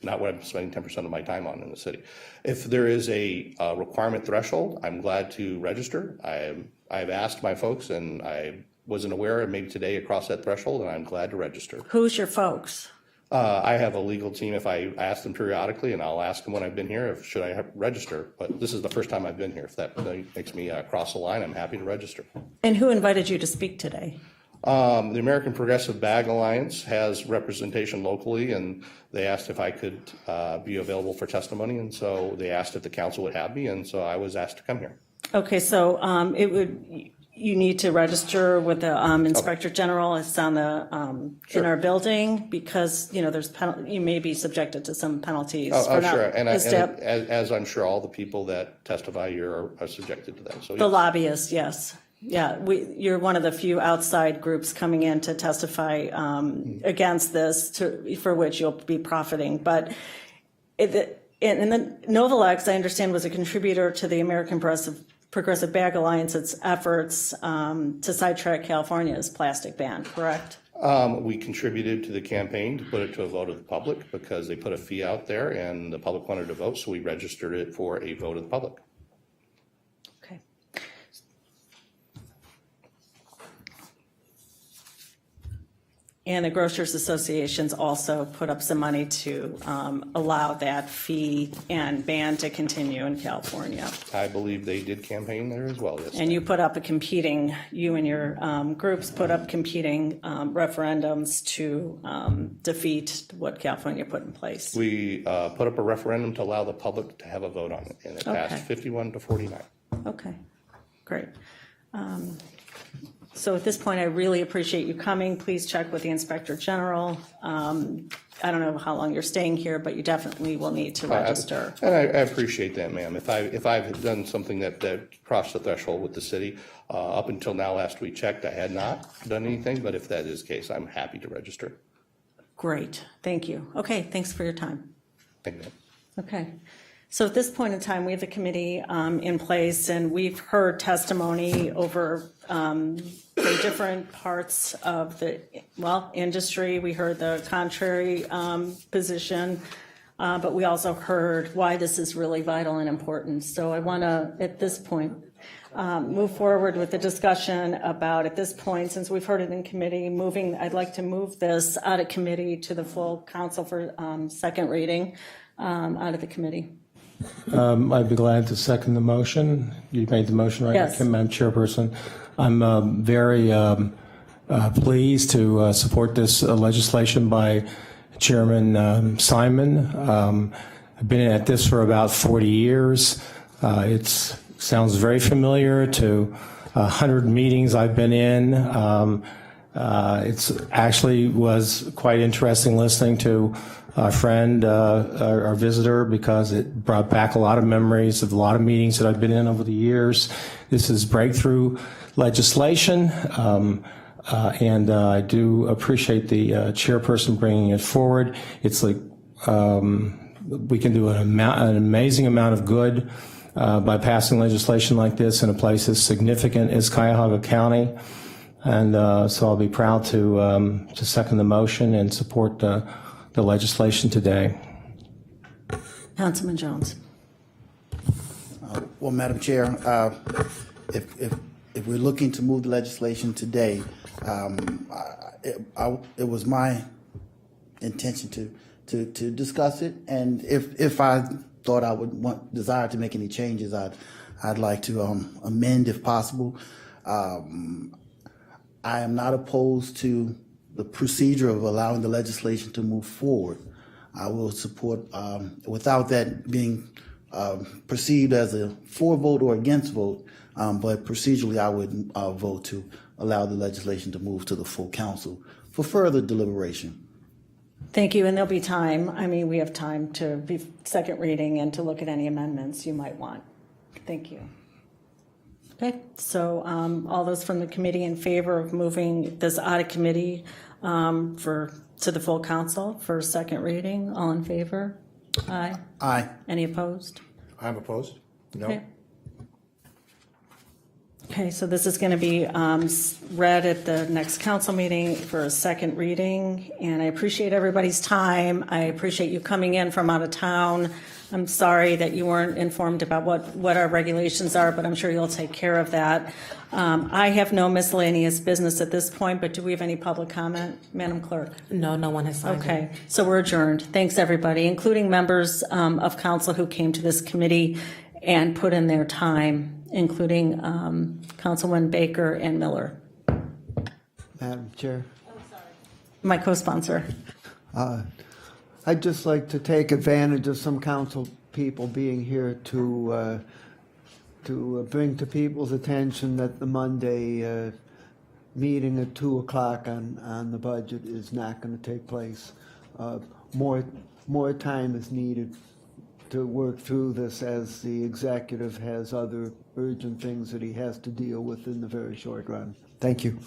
not what I'm spending 10% of my time on in the city. If there is a requirement threshold, I'm glad to register. I've asked my folks, and I wasn't aware, and maybe today across that threshold, and I'm glad to register. Who's your folks? I have a legal team. If I ask them periodically, and I'll ask them when I've been here, should I register? But this is the first time I've been here. If that makes me cross the line, I'm happy to register. And who invited you to speak today? The American Progressive Bag Alliance has representation locally, and they asked if I could be available for testimony, and so they asked if the council would have me, and so I was asked to come here. Okay, so you need to register with the Inspector General. It's on the in our building, because you may be subjected to some penalties. Oh, sure, and Misstep. as I'm sure all the people that testify here are subjected to that. So The yes. lobbyists, yes. Yeah, you're one of the few outside groups coming in to testify against this, for which you'll be profiting. But and the Novalex, I understand, was a contributor to the American Progressive Bag Alliance's efforts to sidetrack California's plastic ban, correct? We contributed to the campaign to put it to a vote of the public because they put a fee out there and the public wanted to vote, so we registered it for a vote of the public. Okay. And the Grocers Associations also put up some money to allow that fee and ban to continue in California. I believe they did campaign there as well, yes. And you and your groups put up competing referendums to defeat what California put in place. We put up a referendum to allow the public to have a vote on it, and it passed 51 to 49. Okay, great. So at this point, I really appreciate you coming. Please check with the Inspector General. I don't know how long you're staying here, but you definitely will need to register. And I appreciate that, ma'am. If I've done something that crossed the threshold with the city, up until now, last we checked, I had not done anything, but if that is the case, I'm happy to register. Great, thank you. Okay, thanks for your time. Thank you, ma'am. Okay. So at this point in time, we have the committee in place, and we've heard testimony over from different parts of the, industry. We heard the contrary position, but we also heard why this is really vital and important. So I want to, at this point, move forward with the discussion about, at this point, since we've heard it in committee, I'd like to move this out of committee to the full council for second reading out of the committee. I'd be glad to second the motion. You made the motion, right? Yes. Madam Chairperson. I'm very pleased to support this legislation by Chairman Simon. I've been at this for about 40 years. It sounds very familiar to 100 meetings I've been in. It's actually was quite interesting listening to our friend, our visitor, because it brought back a lot of memories of a lot of meetings that I've been in over the years. This is breakthrough legislation, and I do appreciate the chairperson bringing it forward. It's like we can do an amazing amount of good by passing legislation like this in a place as significant as Cuyahoga County. And so I'll be proud to second the motion and support the legislation today. Councilman Jones. Well, Madam Chair, if we're looking to move the legislation today, it was my intention to discuss it, and if I thought I would desire to make any changes, I'd like to amend if possible. I am not opposed to the procedure of allowing the legislation to move forward. I will support, without that being perceived as a for vote or against vote, but procedurally I would vote to allow the legislation to move to the full council for further deliberation. Thank you, and there'll be time. I mean, we have time to be second reading and to look at any amendments you might want. Thank you. Okay, so all those from the committee in favor of moving this out of committee to the full council for second reading, all in favor? Aye. Aye. Any opposed? I'm opposed. No. Okay. Okay, so this is going to be read at the next council meeting for a second reading, and I appreciate everybody's time. I appreciate you coming in from out of town. I'm sorry that you weren't informed about what our regulations are, but I'm sure you'll take care of that. I have no miscellaneous business at this point, but do we have any public comment, Madam Clerk? No, no one has signed in. Okay, so we're adjourned. Thanks, everybody, including members of council who came to this committee and put in their time, including Councilman Baker and Miller. Madam Chair. My co-sponsor. I'd just like to take advantage of some council people being here to bring to people's attention that the Monday meeting at 2 o'clock on the budget is not going to take place. More time is needed to work through this, as the executive has other urgent things that he has to deal with in the very short run. Thank you.